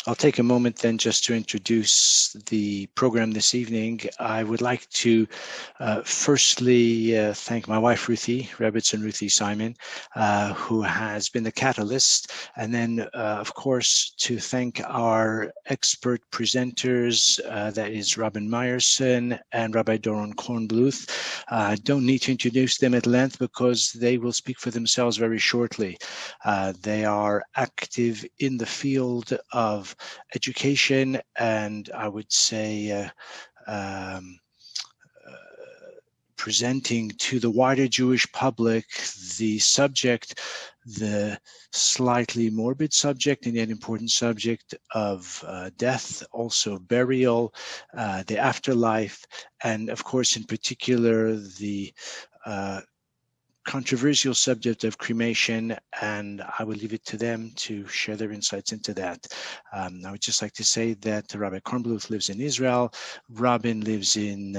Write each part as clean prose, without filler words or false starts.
I'll take a moment then just to introduce the program this evening. I would like to firstly thank my wife, Ruthie Simon, who has been the catalyst. And then, of course, to thank our expert presenters, that is Rabbi Meyerson and Rabbi Doron Kornbluth. I don't need to introduce them at length because they will speak for themselves very shortly. They are active in the field of education, and I would say presenting to the wider Jewish public the subject, the slightly morbid subject and yet important subject of death, also burial, the afterlife, and of course in particular the controversial subject of cremation, and I will leave it to them to share their insights into that. I would just like to say that Rabbi Kornbluth lives in Israel. Robin lives in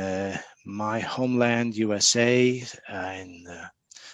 my homeland, USA, in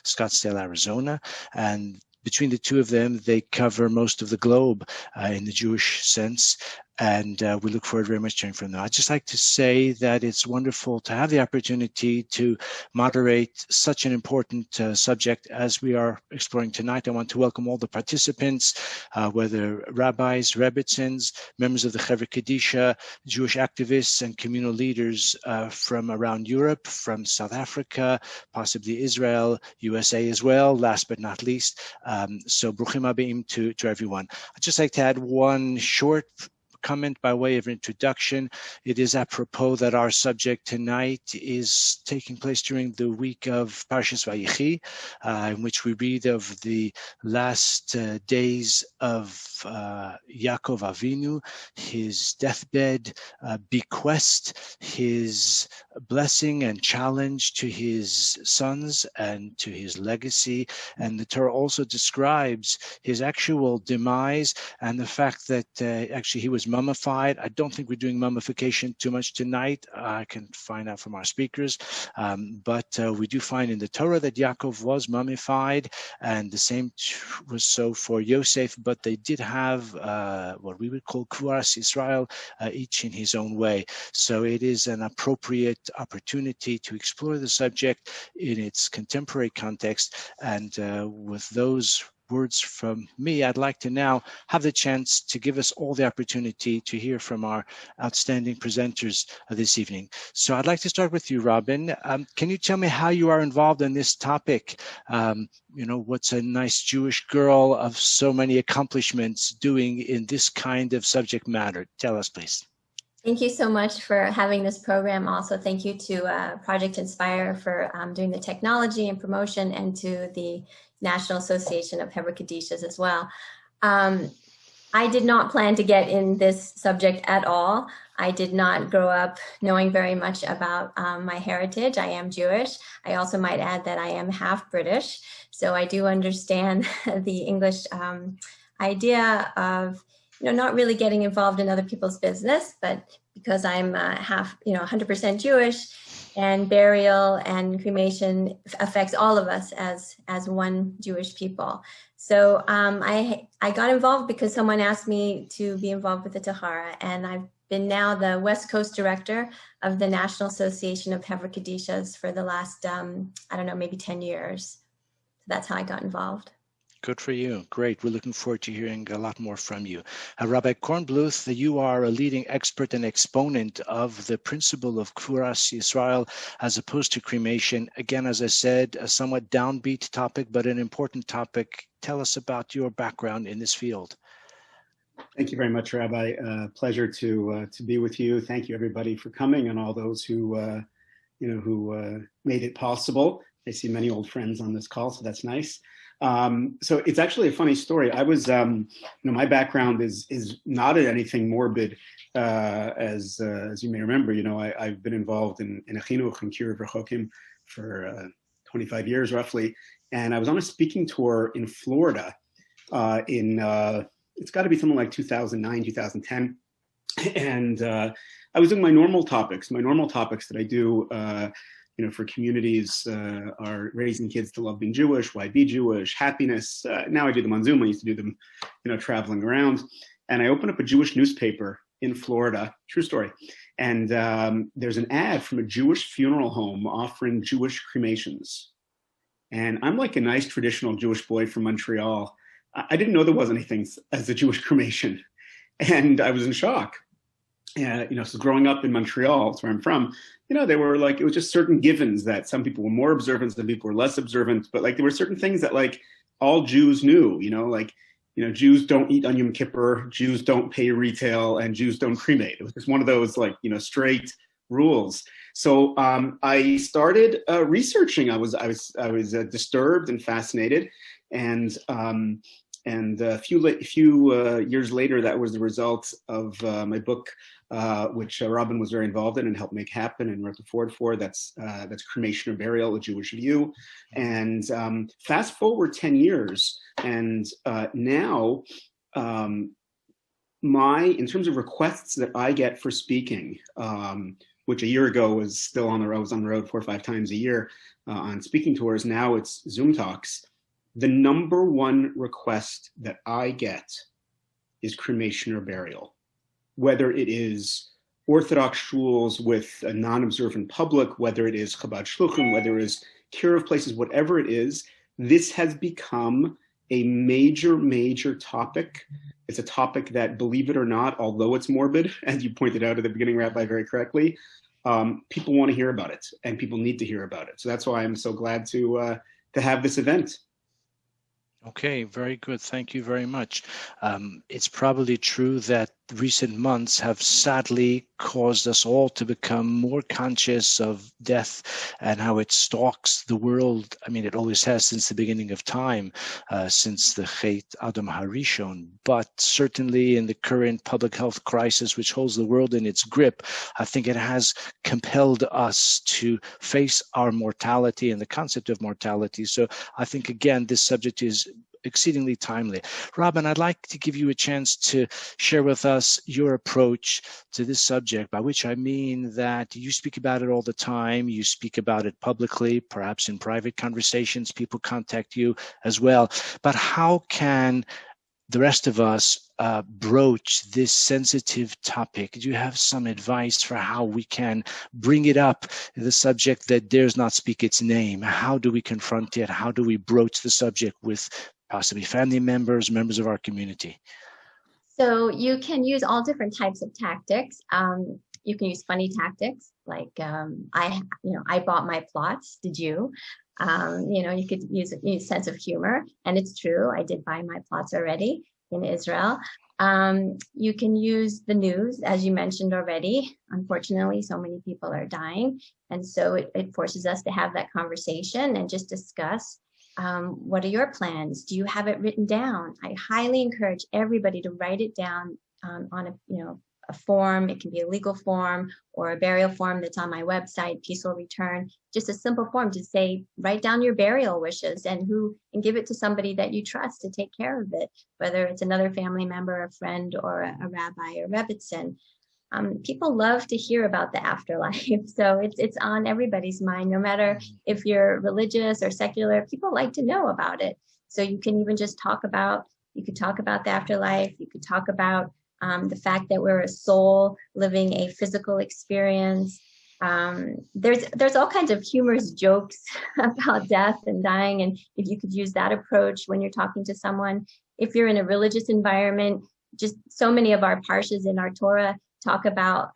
Scottsdale, Arizona, and between the two of them, they cover most of the globe in the Jewish sense, and we look forward very much to hearing from them. I'd just like to say that it's wonderful to have the opportunity to moderate such an important subject as we are exploring tonight. I want to welcome all the participants, whether rabbis, rebbitzins, members of the Chevra Kadisha, Jewish activists and communal leaders from around Europe, from South Africa, possibly Israel, USA as well, last but not least. So bruchim abim to everyone. I'd just like to add one short comment by way of introduction. It is apropos that our subject tonight is taking place during the week of Parshas Vayechi, in which we read of the last days of Yaakov Avinu, his deathbed, bequest, his blessing and challenge to his sons and to his legacy. And the Torah also describes his actual demise and the fact that actually he was mummified. I don't think we're doing mummification too much tonight. I can find out from our speakers. But we do find in the Torah that Yaakov was mummified, and the same was so for Yosef, but they did have what we would call Kvuras Israel, each in his own way. So it is an appropriate opportunity to explore the subject in its contemporary context. And with those words from me, I'd like to now have the chance to give us all the opportunity to hear from our outstanding presenters this evening. So I'd like to start with you, Robin. Can you tell me how you are involved in this topic? You know, what's a nice Jewish girl of so many accomplishments doing in this kind of subject matter? Tell us, please. Thank you so much for having this program. Also, thank you to Project Inspire for doing the technology and promotion, and to the National Association of Chevra Kadishas as well. I did not plan to get in this subject at all. I did not grow up knowing very much about my heritage. I am Jewish. I also might add that I am half British. So I do understand the English idea of not really getting involved in other people's business, but because I'm half, 100% Jewish, and burial and cremation affects all of us as one Jewish people. So I got involved because someone asked me to be involved with the Tahara, and I've been now the West Coast director of the National Association of Chevra Kadishas for the last, maybe 10 years. So that's how I got involved. Good for you. Great. We're looking forward to hearing a lot more from you. Rabbi Kornbluth, you are a leading expert and exponent of the principle of Kvuras Yisrael as opposed to cremation. Again, as I said, a somewhat downbeat topic, but an important topic. Tell us about your background in this field. Thank you very much, Rabbi. Pleasure to be with you. Thank you, everybody, for coming, and all those who made it possible. I see many old friends on this call, so that's nice. So it's actually a funny story. I was, my background is not anything morbid, as you may remember. I've been involved in a chinuch and kiruv rechokim for 25 years roughly, and I was on a speaking tour in Florida it's got to be something like 2009, 2010, and I was doing my normal topics that I do. For communities are raising kids to love being Jewish, why be Jewish, happiness. Now I do them on Zoom. I used to do them, traveling around. and I opened up a Jewish newspaper in Florida, true story. And there's an ad from a Jewish funeral home offering Jewish cremations. And I'm like a nice traditional Jewish boy from Montreal. I didn't know there was anything as a Jewish cremation. And I was in shock. So growing up in Montreal, that's where I'm from, they were like, it was just certain givens that some people were more observant, some people were less observant, but like there were certain things that like all Jews knew, Jews don't eat on Yom Kippur, Jews don't pay retail, and Jews don't cremate. It was just one of those straight rules. So I started researching. I was disturbed and fascinated, and a few years later, that was the result of my book, which Robin was very involved in and helped make happen and wrote the foreword for. That's Cremation or Burial: A Jewish View. And fast forward 10 years, and now in terms of requests that I get for speaking, which a year ago was still on the road, I was on the road 4 or 5 times a year on speaking tours. Now it's Zoom talks. The number one request that I get is cremation or burial, whether it is Orthodox shuls with a non-observant public, whether it is Chabad Shluchim, whether it is Kiruv places, whatever it is. This has become a major, major topic. It's a topic that, believe it or not, although it's morbid, as you pointed out at the beginning, Rabbi, very correctly, people want to hear about it, and people need to hear about it. So that's why I'm so glad to have this event. Okay, very good. Thank you very much. It's probably true that recent months have sadly caused us all to become more conscious of death and how it stalks the world. I mean, it always has since the beginning of time, since the Chet Adam Harishon. But certainly in the current public health crisis, which holds the world in its grip, I think it has compelled us to face our mortality and the concept of mortality. So I think, again, this subject is exceedingly timely. Robin, I'd like to give you a chance to share with us your approach to this subject, by which I mean that you speak about it all the time. You speak about it publicly, perhaps in private conversations. People contact you as well. But how can the rest of us broach this sensitive topic? Do you have some advice for how we can bring it up, the subject that dares not speak its name? How do we confront it? How do we broach the subject with possibly family members, members of our community? So you can use all different types of tactics. You can use funny tactics, like I bought my plots. Did you? You could use a sense of humor, and it's true. I did buy my plots already in Israel. You can use the news, as you mentioned already. Unfortunately, so many people are dying, and so it forces us to have that conversation and just discuss. What are your plans? Do you have it written down? I highly encourage everybody to write it down on a form. It can be a legal form or a burial form that's on my website, Peaceful Return. Just a simple form to say, write down your burial wishes and give it to somebody that you trust to take care of it, whether it's another family member, a friend, or a rabbi or rebbitzin. People love to hear about the afterlife, so it's on everybody's mind, no matter if you're religious or secular. People like to know about it. So you can even just talk about the afterlife. You could talk about the fact that we're a soul living a physical experience. There's all kinds of humorous jokes about death and dying, and if you could use that approach when you're talking to someone. If you're in a religious environment, just so many of our parshas in our Torah talk about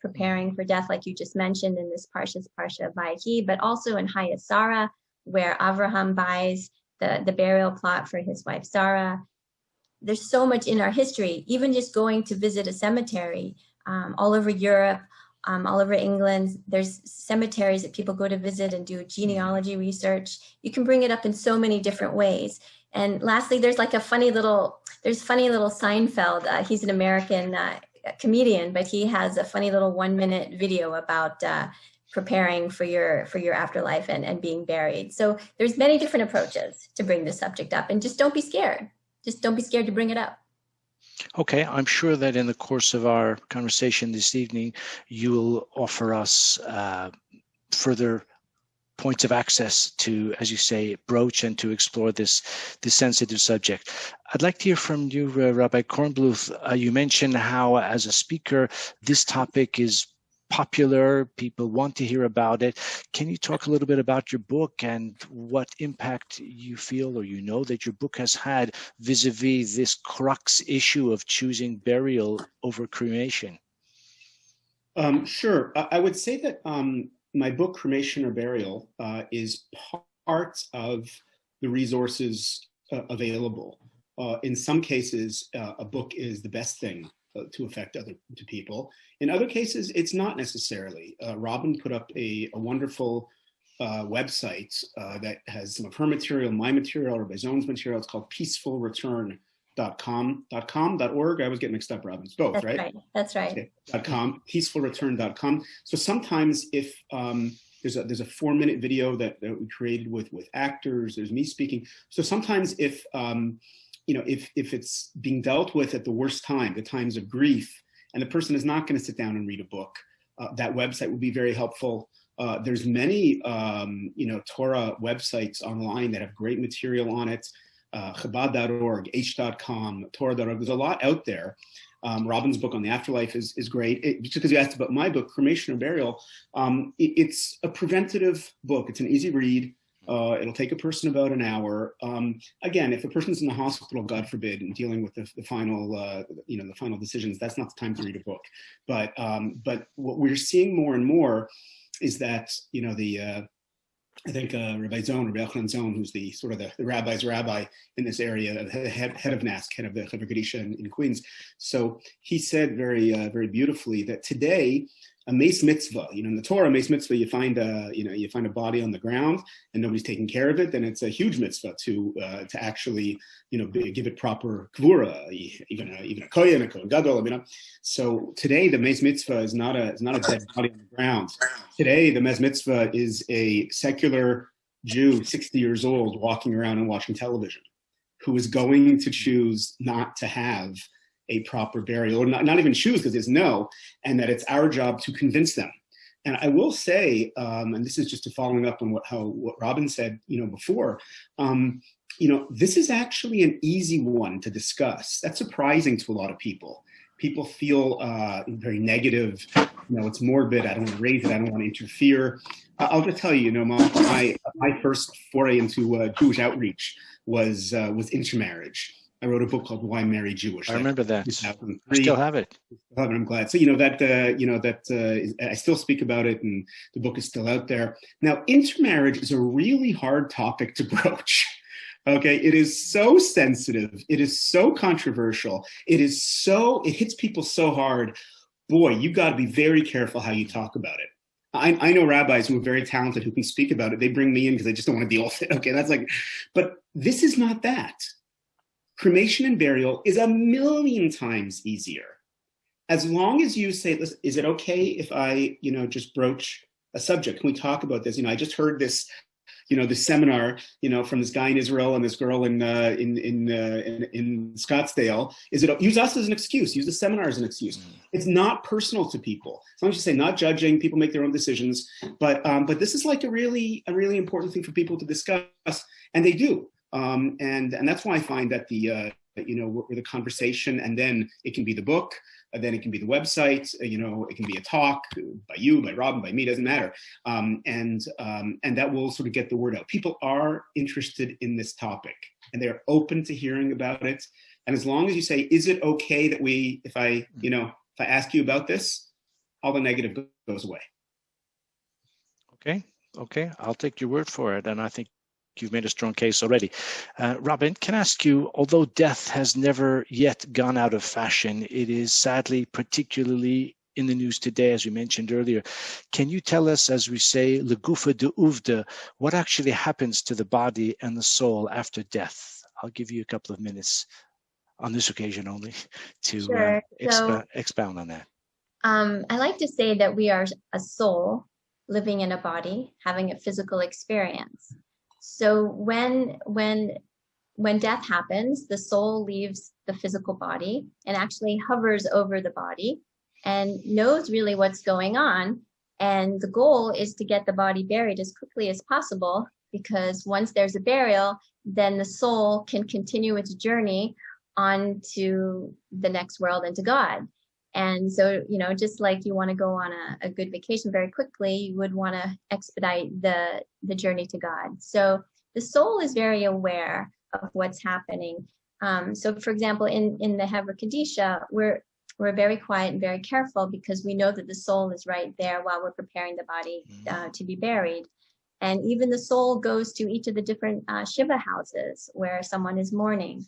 preparing for death, like you just mentioned in this parsha of Vayehi, but also in Hayat Sarah, where Avraham buys the burial plot for his wife Sarah. There's so much in our history, even just going to visit a cemetery all over Europe, all over England. There's cemeteries that people go to visit and do genealogy research. You can bring it up in so many different ways. And lastly, there's funny little Seinfeld. He's an American comedian, but he has a funny little 1-minute video about preparing for your afterlife and being buried. So there's many different approaches to bring this subject up, and just don't be scared. Just don't be scared to bring it up. Okay, I'm sure that in the course of our conversation this evening, you will offer us further points of access to, as you say, broach and to explore this sensitive subject. I'd like to hear from you, Rabbi Kornbluth. You mentioned how, as a speaker, this topic is popular, people want to hear about it. Can you talk a little bit about your book and what impact you feel or you know that your book has had vis-a-vis this crux issue of choosing burial over cremation? Sure. I would say that my book, Cremation or Burial, is part of the resources available. In some cases, a book is the best thing to affect to people. In other cases, it's not necessarily. Robin put up a wonderful website that has some of her material, my material, Rabbi Zon's material. It's called peacefulreturn.com.org. I always get mixed up, Robin. It's both, right? That's right. Okay. .com, peacefulreturn.com. So sometimes if there's a 4-minute video that we created with actors, there's me speaking. So sometimes if if it's being dealt with at the worst time, the times of grief, and the person is not going to sit down and read a book, that website will be very helpful. There's many, Torah websites online that have great material on it. Chabad.org, H.com, Torah.org. There's a lot out there. Robin's book on the afterlife is great. Just because you asked about my book, Cremation or Burial, it's a preventative book. It's an easy read. It'll take a person about an hour. Again, if a person's in the hospital, God forbid, and dealing with the final, the final decisions, that's not the time to read a book. But what we're seeing more and more is that, I think Rabbi Zon, who's the sort of the rabbi's rabbi in this area, head of NASC, head of the Chevra Kadisha in Queens. So he said very beautifully that today, a mace mitzvah, in the Torah, mace mitzvah, you find a body on the ground and nobody's taking care of it, then it's a huge mitzvah to actually, give it proper kvura, even a kohen, a kohen gadol, So today, the mace mitzvah is not a dead body on the ground. Today, the mace mitzvah is a secular Jew, 60 years old, walking around and watching television, who is going to choose not to have a proper burial, or not even choose because there's no, and that it's our job to convince them. And I will say, and this is just to following up on what Robin said, before, this is actually an easy one to discuss. That's surprising to a lot of people. People feel very negative. It's morbid. I don't want to raise it. I don't want to interfere. I'll just tell you, my first foray into Jewish outreach was intermarriage. I wrote a book called Why Marry Jewish. I remember that. I still have it. I'm glad. So I still speak about it, and the book is still out there. Now, intermarriage is a really hard topic to broach. Okay, it is so sensitive. It is so controversial. It hits people so hard. Boy, you got to be very careful how you talk about it. I know rabbis who are very talented who can speak about it. They bring me in because they just don't want to deal with it. Okay, but this is not that. Cremation and burial is 1,000,000 times easier. As long as you say, listen, is it okay if I, just broach a subject? Can we talk about this? I just heard this, this seminar, from this guy in Israel and this girl in Scottsdale. Use us as an excuse? Use the seminar as an excuse. It's not personal to people. As long as you say not judging, people make their own decisions. But this is like a really important thing for people to discuss, and they do. And that's why I find that the conversation, and then it can be the book, then it can be the website, it can be a talk by you, by Robin, by me, doesn't matter. And that will sort of get the word out. People are interested in this topic and they're open to hearing about it. And as long as you say, is it okay that if I ask you about this, all the negative goes away. Okay. I'll take your word for it. And I think you've made a strong case already. Robin, can I ask you, although death has never yet gone out of fashion, it is sadly particularly in the news today, as we mentioned earlier. Can you tell us, as we say, legufa de uvda, what actually happens to the body and the soul after death? I'll give you a couple of minutes on this occasion only to expound on that. I like to say that we are a soul living in a body, having a physical experience. So when death happens, the soul leaves the physical body and actually hovers over the body and knows really what's going on. And the goal is to get the body buried as quickly as possible, because once there's a burial, then the soul can continue its journey on to the next world and to God. And so, just like you want to go on a good vacation very quickly, you would want to expedite the journey to God. So the soul is very aware of what's happening. So for example, in the Hebra Kadisha, we're very quiet and very careful, because we know that the soul is right there while we're preparing the body to be buried. And even the soul goes to each of the different Shiva houses where someone is mourning.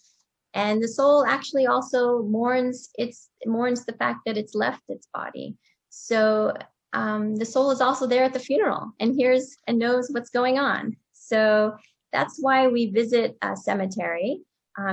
And the soul actually also mourns the fact that it's left its body. So the soul is also there at the funeral and hears and knows what's going on. So that's why we visit a cemetery,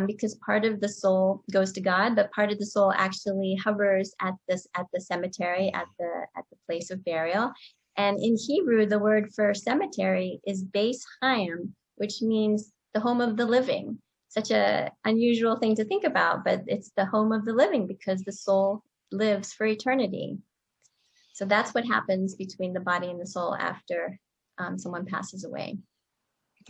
because part of the soul goes to God, but part of the soul actually hovers at the cemetery, at the place of burial. And in Hebrew, the word for cemetery is Beis Chaim, which means the home of the living. Such an unusual thing to think about, but it's the home of the living, because the soul lives for eternity. So that's what happens between the body and the soul after someone passes away.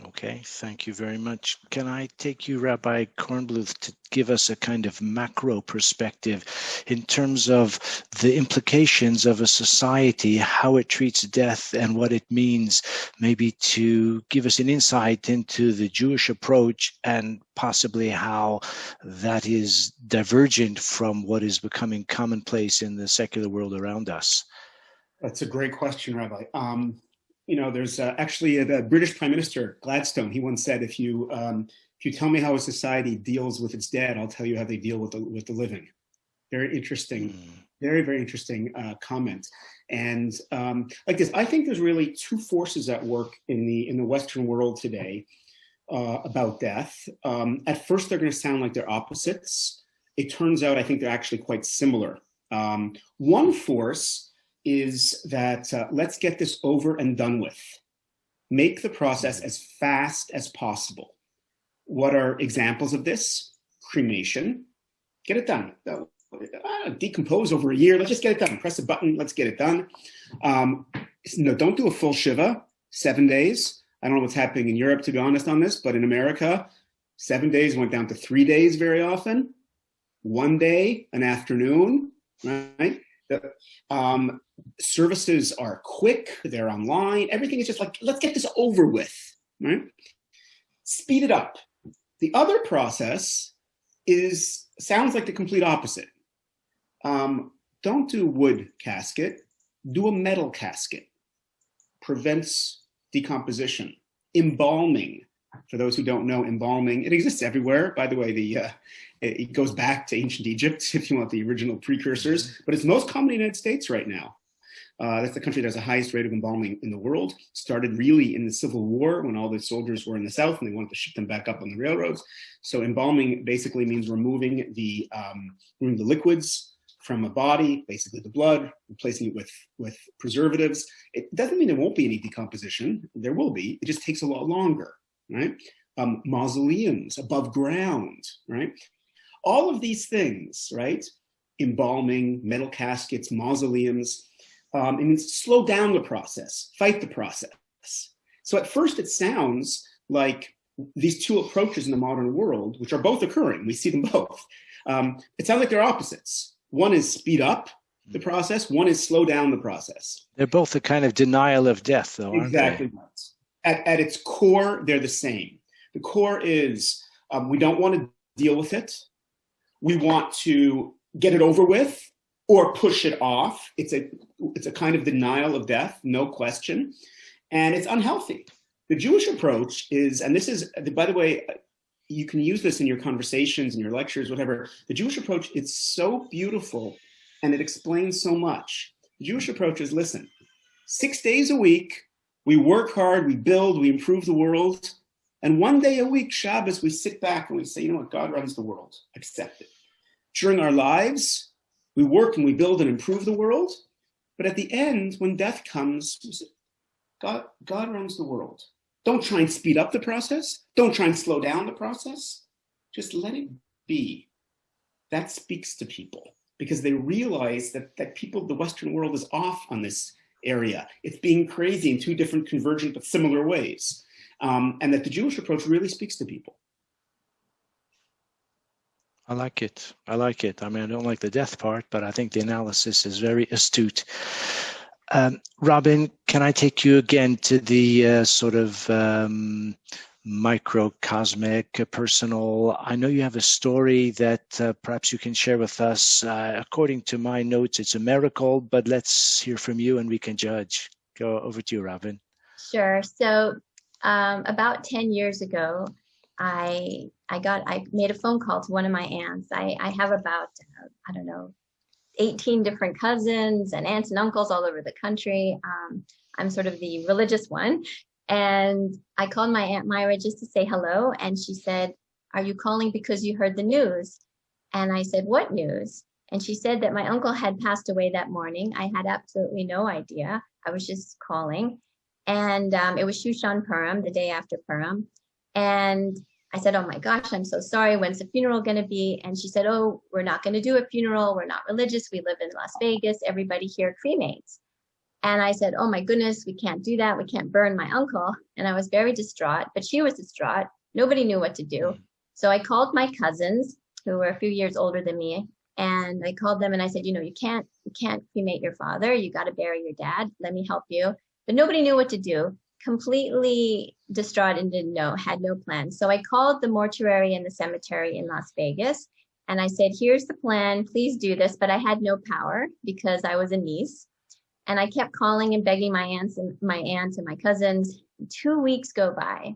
Okay, thank you very much. Can I take you, Rabbi Kornbluth, to give us a kind of macro perspective in terms of the implications of a society, how it treats death and what it means, maybe to give us an insight into the Jewish approach and possibly how that is divergent from what is becoming commonplace in the secular world around us? That's a great question, Rabbi. There's actually the British Prime Minister Gladstone. He once said, if you tell me how a society deals with its dead, I'll tell you how they deal with the living. Very interesting, very, very interesting comment. And like this, I think there's really two forces at work in the Western world today about death. At first, they're going to sound like they're opposites. It turns out, I think they're actually quite similar. One force is that let's get this over and done with. Make the process as fast as possible. What are examples of this? Cremation. Get it done. Decompose over a year. Let's just get it done. Press a button. Let's get it done. No, don't do a full Shiva, 7 days. I don't know what's happening in Europe, to be honest, on this, but in America, 7 days went down to 3 days very often. 1 day, an afternoon, right? Services are quick, they're online, everything is just like, let's get this over with, right? Speed it up. The other process sounds like the complete opposite. Don't do wood casket, do a metal casket. Prevents decomposition. Embalming. For those who don't know, embalming, it exists everywhere. By the way, it goes back to ancient Egypt, if you want the original precursors, but it's most common in the United States right now. That's the country that has the highest rate of embalming in the world. Started really in the Civil War when all the soldiers were in the South and they wanted to ship them back up on the railroads. So embalming basically means removing the liquids from a body, basically the blood, replacing it with preservatives. It doesn't mean there won't be any decomposition. There will be. It just takes a lot longer, right? Mausoleums above ground, right? All of these things, right? Embalming, metal caskets, mausoleums, it means slow down the process, fight the process. So at first it sounds like these two approaches in the modern world, which are both occurring, we see them both. It sounds like they're opposites. One is speed up the process, one is slow down the process. They're both a kind of denial of death, though, aren't exactly they? Right. At its core, they're the same. The core is we don't want to deal with it. We want to get it over with or push it off. It's a kind of denial of death, no question. And it's unhealthy. The Jewish approach is, and this is, by the way, you can use this in your conversations, in your lectures, whatever. The Jewish approach, it's so beautiful and it explains so much. The Jewish approach is, listen, 6 days a week, we work hard, we build, we improve the world. And 1 day a week, Shabbos, we sit back and we say, you know what, God runs the world, accept it. During our lives, we work and we build and improve the world. But at the end, when death comes, we say, God runs the world. Don't try and speed up the process. Don't try and slow down the process. Just let it be. That speaks to people because they realize that people, the Western world is off on this area. It's being crazy in two different convergent but similar ways. And that the Jewish approach really speaks to people. I like it. I like it. I mean, I don't like the death part, but I think the analysis is very astute. Robin, can I take you again to the sort of microcosmic, personal? I know you have a story that perhaps you can share with us. According to my notes, it's a miracle, but let's hear from you and we can judge. Go over to you, Robin. Sure. So about 10 years ago, I made a phone call to one of my aunts. I have about, 18 different cousins and aunts and uncles all over the country. I'm sort of the religious one. And I called my Aunt Myra just to say hello. And she said, "Are you calling because you heard the news?" And I said, "What news?" And she said that my uncle had passed away that morning. I had absolutely no idea. I was just calling. And it was Shushan Purim, the day after Purim. And I said, "Oh my gosh, I'm so sorry. When's the funeral going to be?" And she said, "Oh, we're not going to do a funeral. We're not religious. We live in Las Vegas. Everybody here cremates." And I said, "Oh my goodness, we can't do that. We can't burn my uncle." And I was very distraught, but she was distraught. Nobody knew what to do. So I called my cousins, who were a few years older than me. And I called them and I said, you can't cremate your father. You got to bury your dad. Let me help you. But nobody knew what to do. Completely distraught and didn't know, had no plan. So I called the mortuary and the cemetery in Las Vegas. And I said, "Here's the plan. Please do this." But I had no power because I was a niece. And I kept calling and begging my aunts and my cousins. 2 weeks go by.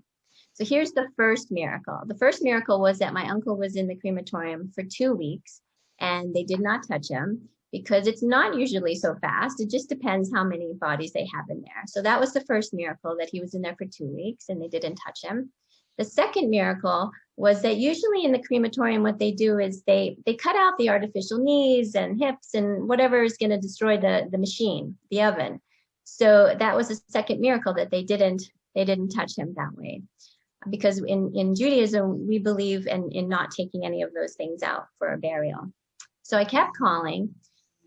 So here's the first miracle. The first miracle was that my uncle was in the crematorium for 2 weeks and they did not touch him, because it's not usually so fast. It just depends how many bodies they have in there. So that was the first miracle, that he was in there for 2 weeks and they didn't touch him. The second miracle was that usually in the crematorium, what they do is they cut out the artificial knees and hips and whatever is going to destroy the machine, the oven. So that was the second miracle, that they didn't touch him that way. Because in Judaism, we believe in not taking any of those things out for a burial. So I kept calling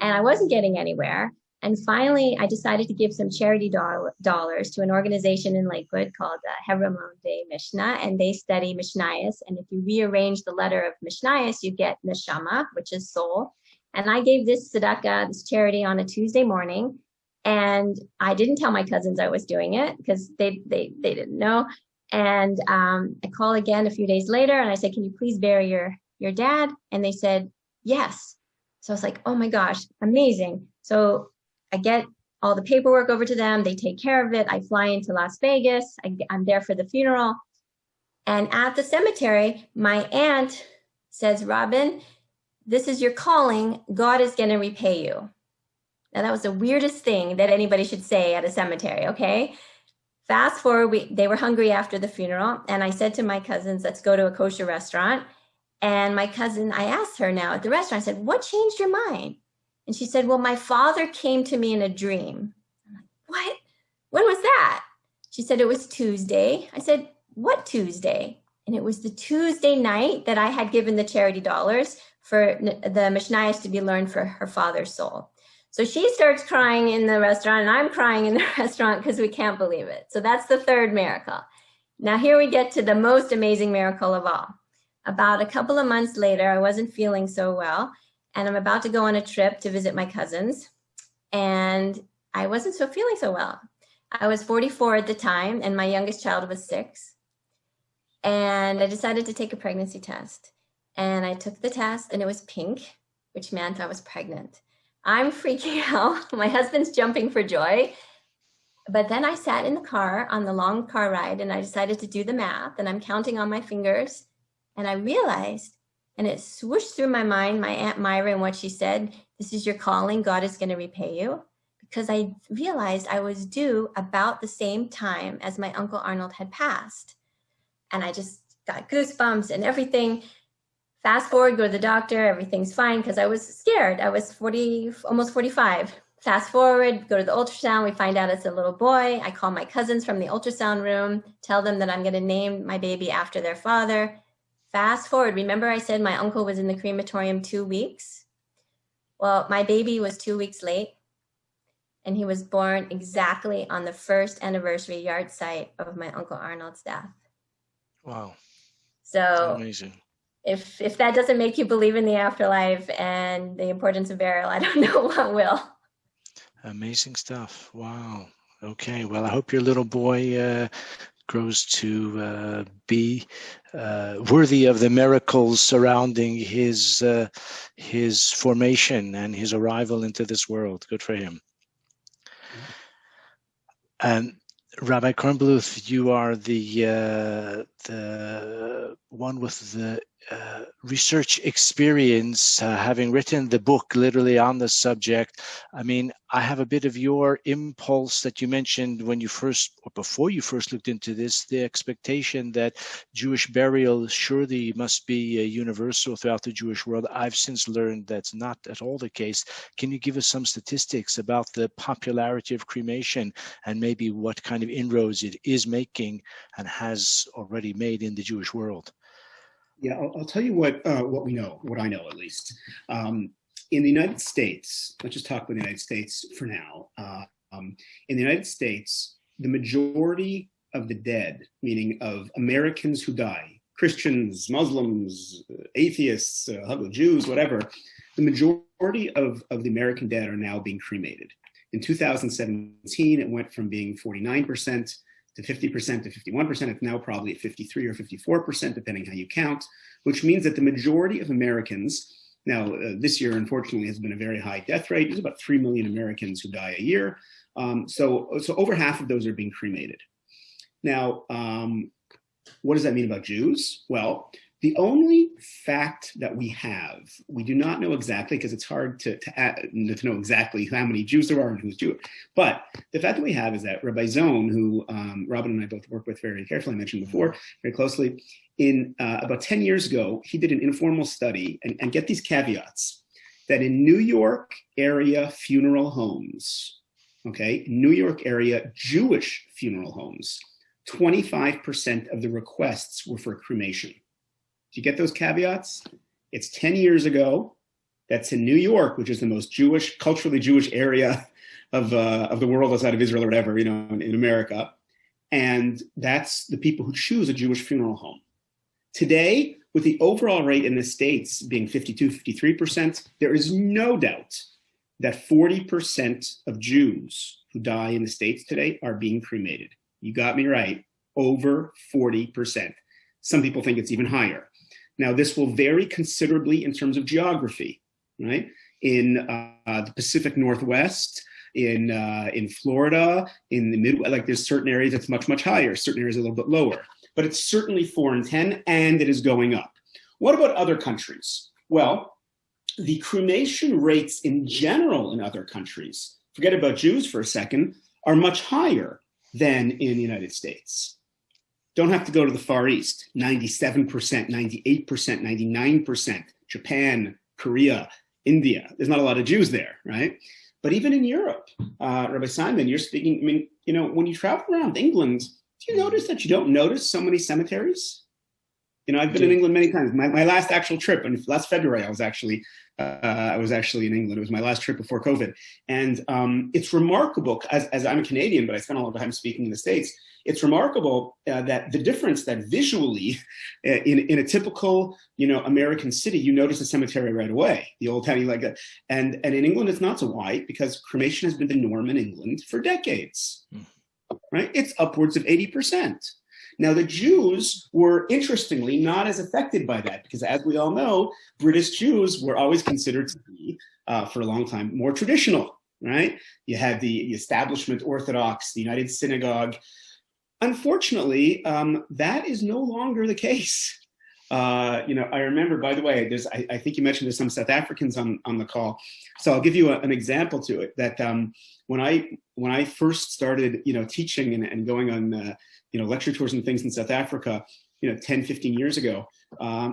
and I wasn't getting anywhere. And finally, I decided to give some charity dollars to an organization in Lakewood called Hebron de Mishnah, and they study Mishnayos. And if you rearrange the letter of Mishnayos, you get Neshama, which is soul. And I gave this tzedakah, this charity, on a Tuesday morning. And I didn't tell my cousins I was doing it because they didn't know. And I call again a few days later and I said, "Can you please bury your dad?" And they said, "Yes." So I was like, "Oh my gosh, amazing." So I get all the paperwork over to them. They take care of it. I fly into Las Vegas. I'm there for the funeral. And at the cemetery, my aunt says, "Robin, this is your calling. God is going to repay you." Now, that was the weirdest thing that anybody should say at a cemetery, okay? Fast forward, they were hungry after the funeral. And I said to my cousins, "Let's go to a kosher restaurant." And my cousin, I asked her now at the restaurant, I said, "What changed your mind?" And she said, "Well, my father came to me in a dream." I'm like, "What? When was that?" She said, "It was Tuesday." I said, "What Tuesday?" And it was the Tuesday night that I had given the charity dollars for the Mishnayos to be learned for her father's soul. So she starts crying in the restaurant and I'm crying in the restaurant because we can't believe it. So that's the third miracle. Now here we get to the most amazing miracle of all. About a couple of months later, I wasn't feeling so well. And I'm about to go on a trip to visit my cousins. And I wasn't feeling so well. I was 44 at the time, and my youngest child was 6. And I decided to take a pregnancy test. And I took the test, and it was pink, which meant I was pregnant. I'm freaking out. My husband's jumping for joy. But then I sat in the car on the long car ride, and I decided to do the math, and I'm counting on my fingers. And I realized, and it swooshed through my mind, my Aunt Myra and what she said, "This is your calling. God is going to repay you." Because I realized I was due about the same time as my Uncle Arnold had passed. And I just got goosebumps and everything. Fast forward, go to the doctor, everything's fine because I was scared. I was almost 45. Fast forward, go to the ultrasound, we find out it's a little boy. I call my cousins from the ultrasound room, tell them that I'm going to name my baby after their father. Fast forward, remember I said my uncle was in the crematorium 2 weeks? Well, my baby was 2 weeks late. and he was born exactly on the first anniversary yard site of my Uncle Arnold's death. Wow. So Amazing. If that doesn't make you believe in the afterlife and the importance of burial, I don't know what will. Amazing stuff. Wow. Okay. Well, I hope your little boy grows to be worthy of the miracles surrounding his formation and his arrival into this world. Good for him. And Rabbi Kornbluth, you are the one with the research experience, having written the book literally on the subject. I mean, I have a bit of your impulse that you mentioned when you first, or before you first looked into this, the expectation that Jewish burial surely must be universal throughout the Jewish world. I've since learned that's not at all the case. Can you give us some statistics about the popularity of cremation and maybe what kind of inroads it is making and has already made in the Jewish world? Yeah, I'll tell you what we know, what I know at least. In the United States, let's just talk about the United States for now. In the United States, the majority of the dead, meaning of Americans who die, Christians, Muslims, atheists, Jews, whatever, the majority of the American dead are now being cremated. In 2017, it went from being 49% to 50% to 51%. It's now probably at 53 or 54%, depending how you count, which means that the majority of Americans, now this year, unfortunately, has been a very high death rate. There's about 3 million Americans who die a year. So over half of those are being cremated. Now, what does that mean about Jews? Well, the only fact that we have, we do not know exactly, because it's hard to know exactly how many Jews there are and who's Jewish. But the fact that we have is that Rabbi Zone, who Robin and I both work with very carefully, I mentioned before, very closely, in about 10 years ago, he did an informal study, and get these caveats, that in New York area funeral homes, okay, New York area Jewish funeral homes, 25% of the requests were for cremation. Do you get those caveats? It's 10 years ago. That's in New York, which is the most Jewish, culturally Jewish area of the world outside of Israel or whatever, in America. And that's the people who choose a Jewish funeral home. Today, with the overall rate in the States being 52, 53%, there is no doubt that 40% of Jews who die in the States today are being cremated. You got me right, over 40%. Some people think it's even higher. Now, this will vary considerably in terms of geography, right? In the Pacific Northwest, in Florida, in the Midwest, like there's certain areas that's much, much higher, certain areas a little bit lower. But it's certainly 4 in 10, and it is going up. What about other countries? Well, the cremation rates in general in other countries, forget about Jews for a second, are much higher than in the United States. Don't have to go to the Far East, 97%, 98%, 99%, Japan, Korea, India. There's not a lot of Jews there, right? But even in Europe, Rabbi Simon, you're speaking, I mean, when you travel around England, do you notice that you don't notice so many cemeteries? I've been in England many times. My last actual trip, and last February, I was actually in England. It was my last trip before COVID. And it's remarkable, as I'm a Canadian, but I spent a lot of time speaking in the States, it's remarkable that the difference that visually in a typical, American city, you notice a cemetery right away, the old tiny like that. And in England, it's not so wide because cremation has been the norm in England for decades, right? It's upwards of 80%. Now, the Jews were, interestingly, not as affected by that because, as we all know, British Jews were always considered to be, for a long time, more traditional, right? You had the establishment Orthodox, the United Synagogue. Unfortunately, that is no longer the case. I remember, by the way, I think you mentioned there's some South Africans on the call. So I'll give you an example to it that when I first started, teaching and going on, lecture tours and things in South Africa, 10, 15 years ago,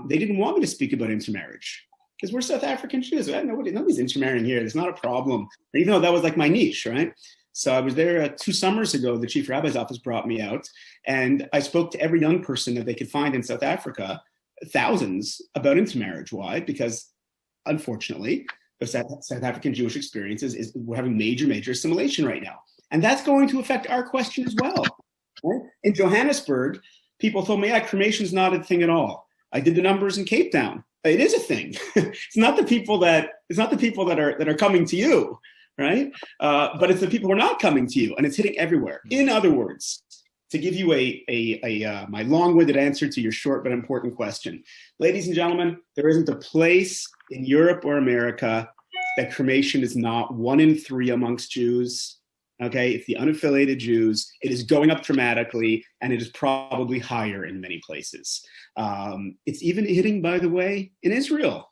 they didn't want me to speak about intermarriage because we're South African Jews. Nobody's intermarrying here. There's not a problem, even though that was like my niche, right? So I was there 2 summers ago. The chief rabbi's office brought me out, and I spoke to every young person that they could find in South Africa, thousands, about intermarriage. Why? Because, unfortunately, of South African Jewish experiences is we're having major assimilation right now. And that's going to affect our question as well. Right? In Johannesburg, people told me, yeah, cremation's not a thing at all. I did the numbers in Cape Town. It is a thing. It's not the people that are coming to you, right? But it's the people who are not coming to you, and it's hitting everywhere. In other words, to give you my long-winded answer to your short but important question, ladies and gentlemen, there isn't a place in Europe or America that cremation is not 1 in 3 amongst Jews. Okay, it's the unaffiliated Jews. It is going up dramatically, and it is probably higher in many places. It's even hitting, by the way, in Israel.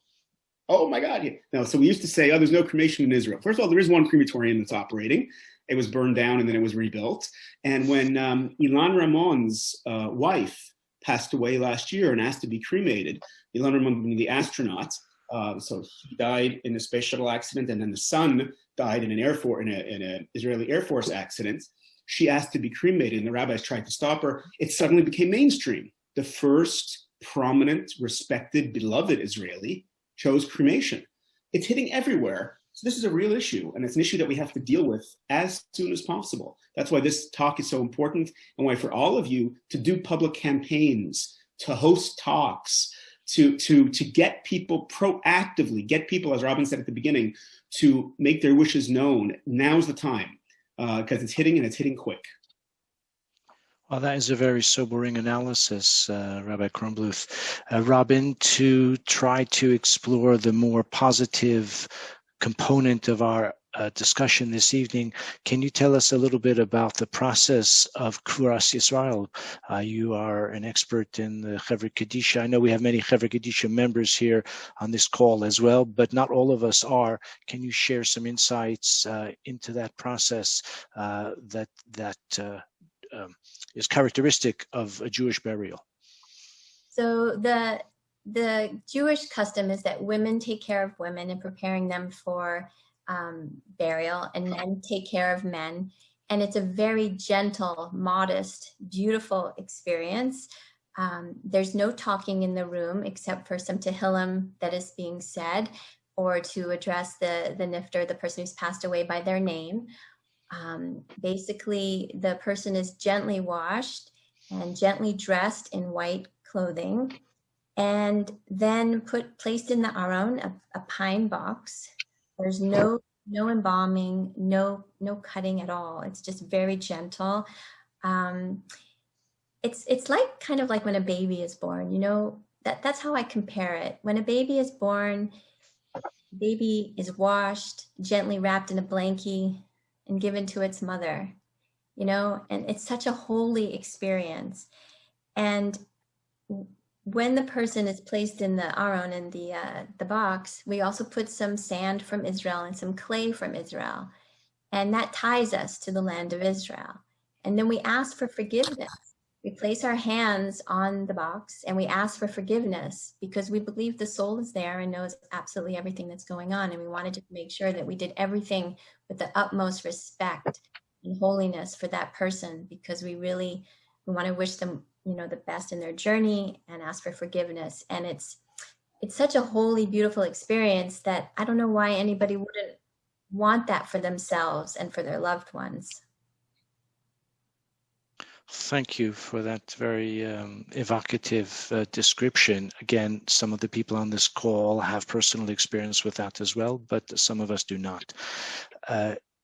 Oh my God! No, so we used to say, oh, there's no cremation in Israel. First of all, there is one crematorium that's operating. It was burned down and then it was rebuilt. And when Ilan Ramon's wife passed away last year and asked to be cremated, Ilan Ramon being the astronaut, so he died in a space shuttle accident, and then the son died in an Israeli Air Force accident. She asked to be cremated, and the rabbis tried to stop her. It suddenly became mainstream. The first prominent, respected, beloved Israeli chose cremation. It's hitting everywhere. So this is a real issue, and it's an issue that we have to deal with as soon as possible. That's why this talk is so important, and why for all of you to do public campaigns, to host talks, to get people proactively, get people, as Robin said at the beginning, to make their wishes known. Now's the time, because it's hitting, and it's hitting quick. Well, that is a very sobering analysis, Rabbi Kornbluth. Robin, to try to explore the more positive component of our discussion this evening, can you tell us a little bit about the process of Kvuras Yisrael? You are an expert in the Chevra Kadisha. I know we have many Chevra Kadisha members here on this call as well, but not all of us are. Can you share some insights into that process that is characteristic of a Jewish burial? So the Jewish custom is that women take care of women in preparing them for burial, and men take care of men. And it's a very gentle, modest, beautiful experience. There's no talking in the room except for some Tehillim that is being said, or to address the nifter, the person who's passed away, by their name. Basically, the person is gently washed and gently dressed in white clothing, and then placed in the aron, a pine box. There's no embalming, no cutting at all. It's just very gentle. It's like kind of like when a baby is born. You know, that's how I compare it. When a baby is born, baby is washed, gently wrapped in a blankie, and given to its mother. You know, and it's such a holy experience. And when the person is placed in the aron, in the box, we also put some sand from Israel and some clay from Israel, and that ties us to the land of Israel. And then we ask for forgiveness. We place our hands on the box and we ask for forgiveness, because we believe the soul is there and knows absolutely everything that's going on, and we wanted to make sure that we did everything with the utmost respect and holiness for that person, because we want to wish them, you know, the best in their journey, and ask for forgiveness. And it's such a holy, beautiful experience that I don't know why anybody wouldn't want that for themselves and for their loved ones. Thank you for that very evocative description. Again, some of the people on this call have personal experience with that as well, but some of us do not.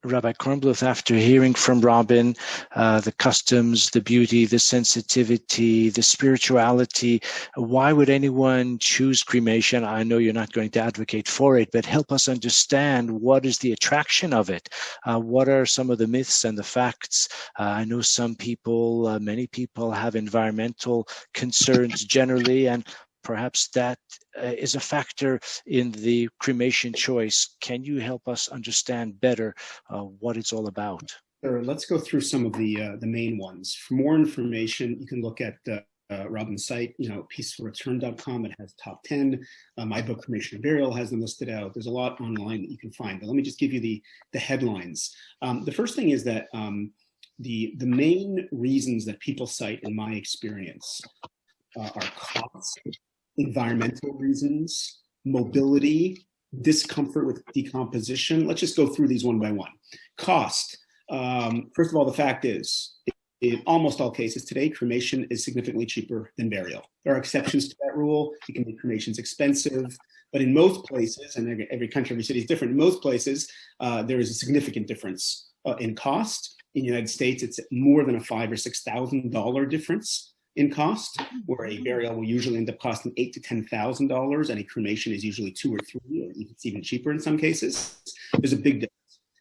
Rabbi Kornbluth, after hearing from Robin, the customs, the beauty, the sensitivity, the spirituality, why would anyone choose cremation? I know you're not going to advocate for it, but help us understand what is the attraction of it. What are some of the myths and the facts? I know some people, many people have environmental concerns generally, and perhaps that is a factor in the cremation choice. Can you help us understand better what it's all about? Sure. Let's go through some of the main ones. For more information, you can look at Robin's site, peacefulreturn.com. It has top 10. My book, Cremation and Burial, has them listed out. There's a lot online that you can find, but let me just give you the headlines. The first thing is that the main reasons that people cite, in my experience, are cost, environmental reasons, mobility, discomfort with decomposition. Let's just go through these one by one. Cost. First of all, the fact is, in almost all cases today, cremation is significantly cheaper than burial. There are exceptions to that rule. You can make cremations expensive, but in most places, and every country, every city is different, in most places, there is a significant difference in cost. In the United States, it's more than a $5,000 or $6,000 difference in cost, where a burial will usually end up costing $8,000 to $10,000, and a cremation is usually $2,000 or $3,000, or it's even cheaper in some cases. There's a big difference.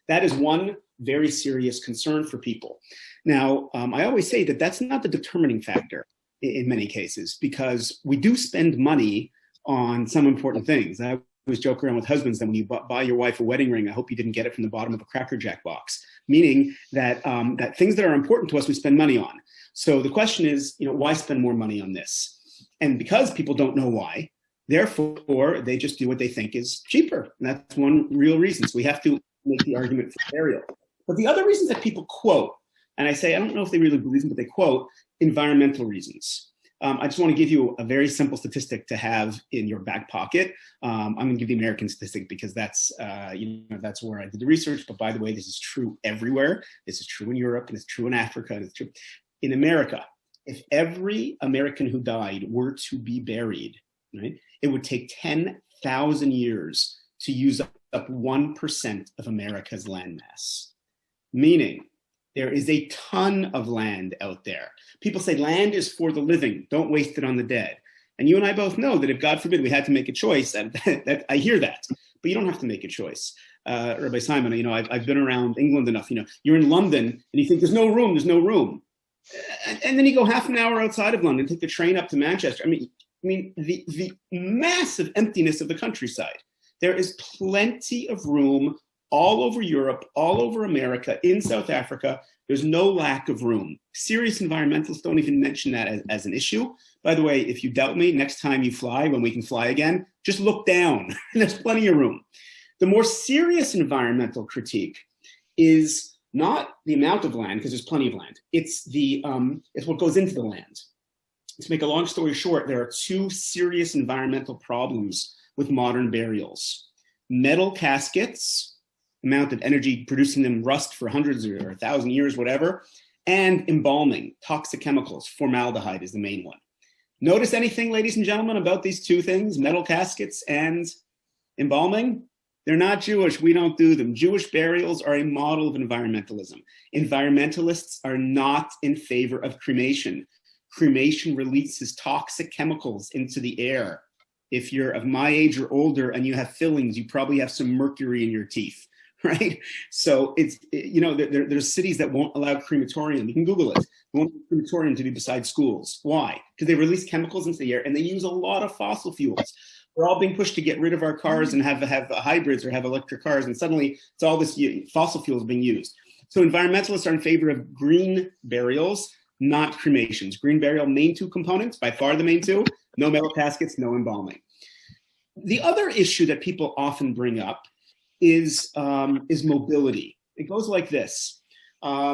That is one very serious concern for people. Now, I always say that that's not the determining factor in many cases, because we do spend money on some important things. I always joke around with husbands that when you buy your wife a wedding ring, I hope you didn't get it from the bottom of a Cracker Jack box, meaning that, that things that are important to us, we spend money on. So the question is, why spend more money on this? And because people don't know why, therefore, they just do what they think is cheaper. And that's one real reason. So we have to make the argument for burial. But the other reasons that people quote, and I say, I don't know if they really believe them, but they quote environmental reasons. I just want to give you a very simple statistic to have in your back pocket. I'm going to give the American statistic because that's, that's where I did the research. But by the way, this is true everywhere. This is true in Europe, and it's true in Africa, and it's true in America. If every American who died were to be buried, right, it would take 10,000 years to use up 1% of America's landmass. Meaning, there is a ton of land out there. People say land is for the living. Don't waste it on the dead. And you and I both know that if, God forbid, we had to make a choice, that I hear that, but you don't have to make a choice. Rabbi Simon, I've been around England enough. You're in London and you think there's no room, there's no room. And then you go half an hour outside of London, take the train up to Manchester. I mean, the massive emptiness of the countryside. There is plenty of room all over Europe, all over America, in South Africa. There's no lack of room. Serious environmentalists don't even mention that as an issue. By the way, if you doubt me, next time you fly, when we can fly again, just look down. There's plenty of room. The more serious environmental critique is not the amount of land, because there's plenty of land. It's what goes into the land. To make a long story short, there are two serious environmental problems with modern burials. Metal caskets, amount of energy producing them rust for hundreds or 1,000 years, whatever, and embalming, toxic chemicals. Formaldehyde is the main one. Notice anything, ladies and gentlemen, about these two things, metal caskets and embalming? They're not Jewish. We don't do them. Jewish burials are a model of environmentalism. Environmentalists are not in favor of cremation. Cremation releases toxic chemicals into the air. If you're of my age or older and you have fillings, you probably have some mercury in your teeth, right? So there's cities that won't allow crematorium. You can Google it. They won't allow crematorium to be beside schools. Why? Because they release chemicals into the air and they use a lot of fossil fuels. We're all being pushed to get rid of our cars and have hybrids or have electric cars, and suddenly it's all this fossil fuels being used. So environmentalists are in favor of green burials, not cremations. Green burial, main two components, by far the main two: no metal caskets, no embalming. The other issue that people often bring up is mobility. It goes like this. I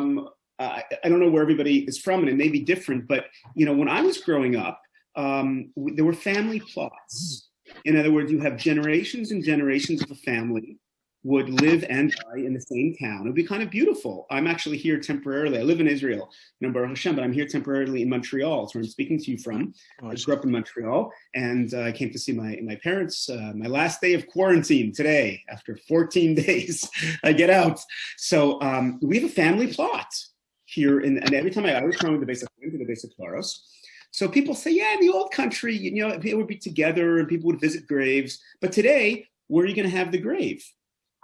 don't know where everybody is from, and it may be different, but when I was growing up, there were family plots. In other words, you have generations and generations of a family would live and die in the same town. It would be kind of beautiful. I'm actually here temporarily. I live in Israel, Baruch Hashem, but I'm here temporarily in Montreal. It's where I'm speaking to you from. I grew up in Montreal, and I came to see my parents. My last day of quarantine today, after 14 days, I get out. So we have a family plot here, and every time I was from the basic Klaros. So people say, yeah, in the old country, people would be together and people would visit graves. But today, where are you going to have the grave?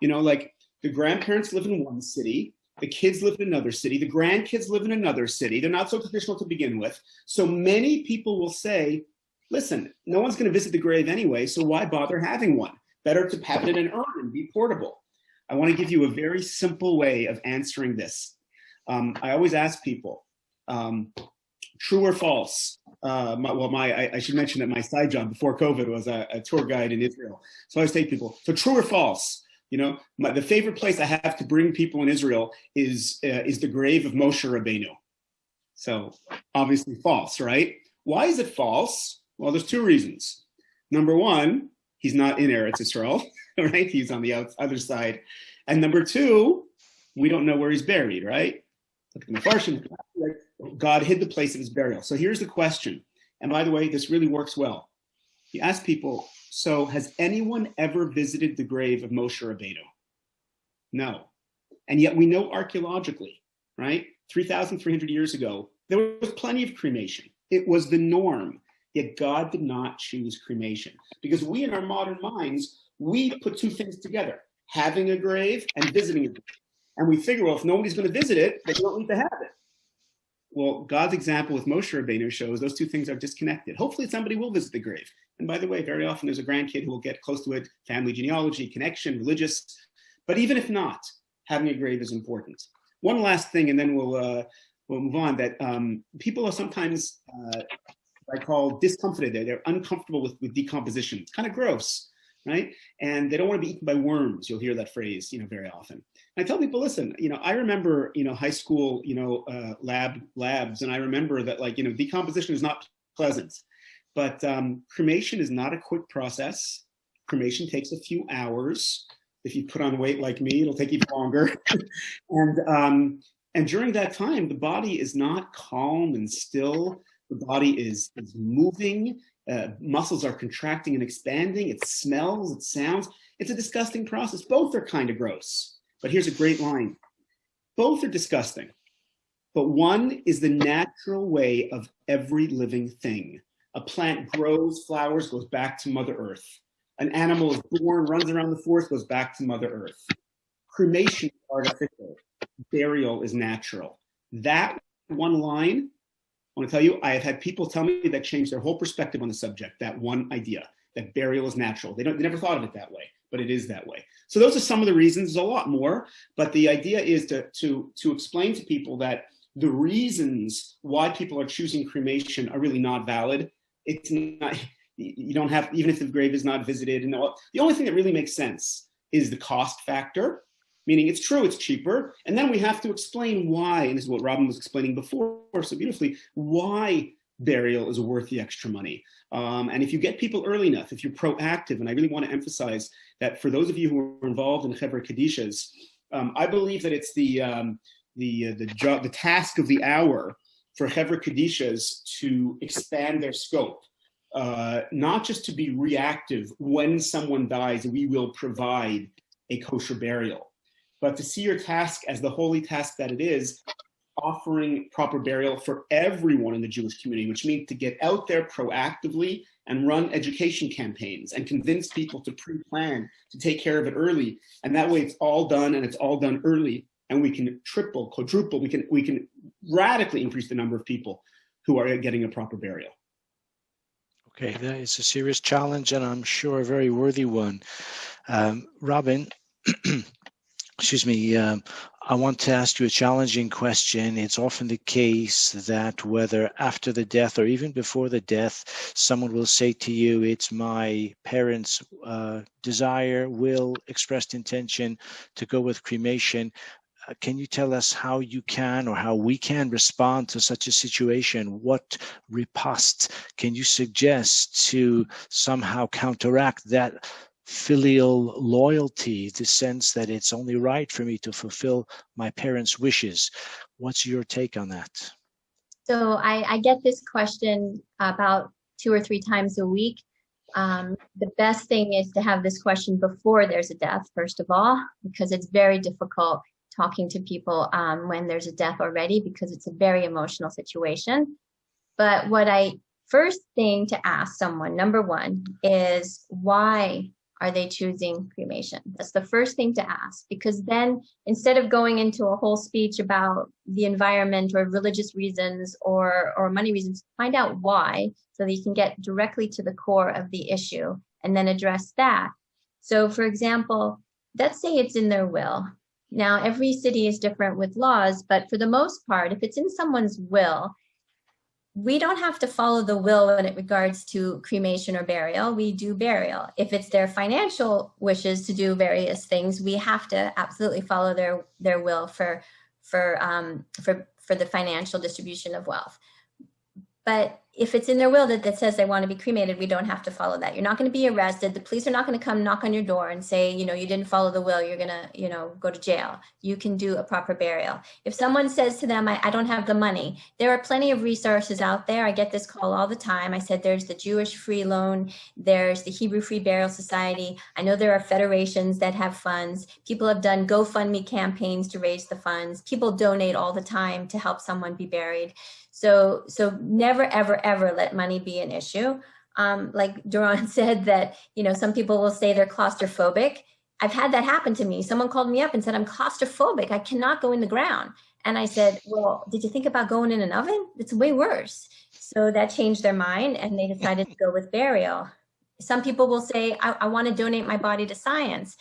Like the grandparents live in one city, the kids live in another city, the grandkids live in another city. They're not so traditional to begin with. So many people will say, listen, no one's going to visit the grave anyway, so why bother having one? Better to have it in an urn and be portable. I want to give you a very simple way of answering this. I always ask people, true or false? I should mention that my side job before COVID was a tour guide in Israel. So I always say to people, so true or false? The favorite place I have to bring people in Israel is the grave of Moshe Rabbeinu. So obviously false, right? Why is it false? Well, there's two reasons. Number one, he's not in Eretz Yisrael, right? He's on the other side. And number two, we don't know where he's buried, right? Look at the Mepharshim. God hid the place of his burial. So here's the question. And by the way, this really works well. You ask people, so has anyone ever visited the grave of Moshe Rabbeinu? No. And yet we know archaeologically, right? 3,300 years ago, there was plenty of cremation. It was the norm. Yet God did not choose cremation. Because we, in our modern minds, we put two things together, having a grave and visiting a grave. And we figure, well, if nobody's going to visit it, then you don't need to have it. Well, God's example with Moshe Rabbeinu shows those two things are disconnected. Hopefully somebody will visit the grave. And by the way, very often there's a grandkid who will get close to it, family genealogy, connection, religious. But even if not, having a grave is important. One last thing, and then we'll move on, that people are sometimes, I call discomforted. They're uncomfortable with decomposition. It's kind of gross, right? And they don't want to be eaten by worms. You'll hear that phrase, very often. And I tell people, listen, I remember, high school, labs, and I remember that, decomposition is not pleasant. But cremation is not a quick process. Cremation takes a few hours. If you put on weight like me, it'll take even longer. And during that time, the body is not calm and still. The body is moving. Muscles are contracting and expanding. It smells, it sounds. It's a disgusting process. Both are kind of gross. But here's a great line. Both are disgusting. But one is the natural way of every living thing. A plant grows, flowers, goes back to Mother Earth. An animal is born, runs around the forest, goes back to Mother Earth. Cremation is artificial. Burial is natural. That one line, I want to tell you, I have had people tell me that changed their whole perspective on the subject, that one idea, that burial is natural. They never thought of it that way, but it is that way. So those are some of the reasons. There's a lot more, but the idea is to explain to people that the reasons why people are choosing cremation are really not valid. It's not, you don't have, even if the grave is not visited, and the only thing that really makes sense is the cost factor, meaning it's true, it's cheaper. And then we have to explain why, and this is what Robin was explaining before so beautifully, why burial is worth the extra money. And if you get people early enough, if you're proactive, and I really want to emphasize that for those of you who are involved in Chevra Kadishas, I believe that it's the task of the hour for Chevra Kadishas to expand their scope. Not just to be reactive when someone dies, we will provide a kosher burial, but to see your task as the holy task that it is, offering proper burial for everyone in the Jewish community, which means to get out there proactively and run education campaigns and convince people to pre-plan, to take care of it early. And that way it's all done, and it's all done early, and we can triple, quadruple, we can radically increase the number of people who are getting a proper burial. Okay, that is a serious challenge, and I'm sure a very worthy one. Robin, excuse me, I want to ask you a challenging question. It's often the case that whether after the death or even before the death, someone will say to you, it's my parents' desire, will, expressed intention to go with cremation. Can you tell us how you can, or how we can, respond to such a situation? What riposte can you suggest to somehow counteract that filial loyalty, the sense that it's only right for me to fulfill my parents' wishes? What's your take on that? So I get this question about 2 or 3 times a week. The best thing is to have this question before there's a death, first of all, because it's very difficult talking to people when there's a death already, because it's a very emotional situation. But what I first thing to ask someone, number one, is why are they choosing cremation? That's the first thing to ask, because then instead of going into a whole speech about the environment or religious reasons or money reasons, find out why, so that you can get directly to the core of the issue and then address that. So for example, let's say it's in their will. Now, every city is different with laws, but for the most part, if it's in someone's will, we don't have to follow the will when it regards to cremation or burial. We do burial. If it's their financial wishes to do various things, we have to absolutely follow their will for the financial distribution of wealth. But if it's in their will that says they want to be cremated, we don't have to follow that. You're not going to be arrested. The police are not going to come knock on your door and say, you didn't follow the will. You're going to, go to jail. You can do a proper burial. If someone says to them, I don't have the money, there are plenty of resources out there. I get this call all the time. I said, there's the Jewish Free Loan. There's the Hebrew Free Burial Society. I know there are federations that have funds. People have done GoFundMe campaigns to raise the funds. People donate all the time to help someone be buried. So never, ever, ever let money be an issue. Like Doron said that, some people will say they're claustrophobic. I've had that happen to me. Someone called me up and said, I'm claustrophobic. I cannot go in the ground. And I said, well, did you think about going in an oven? It's way worse. So that changed their mind and they decided to go with burial. Some people will say, I want to donate my body to science.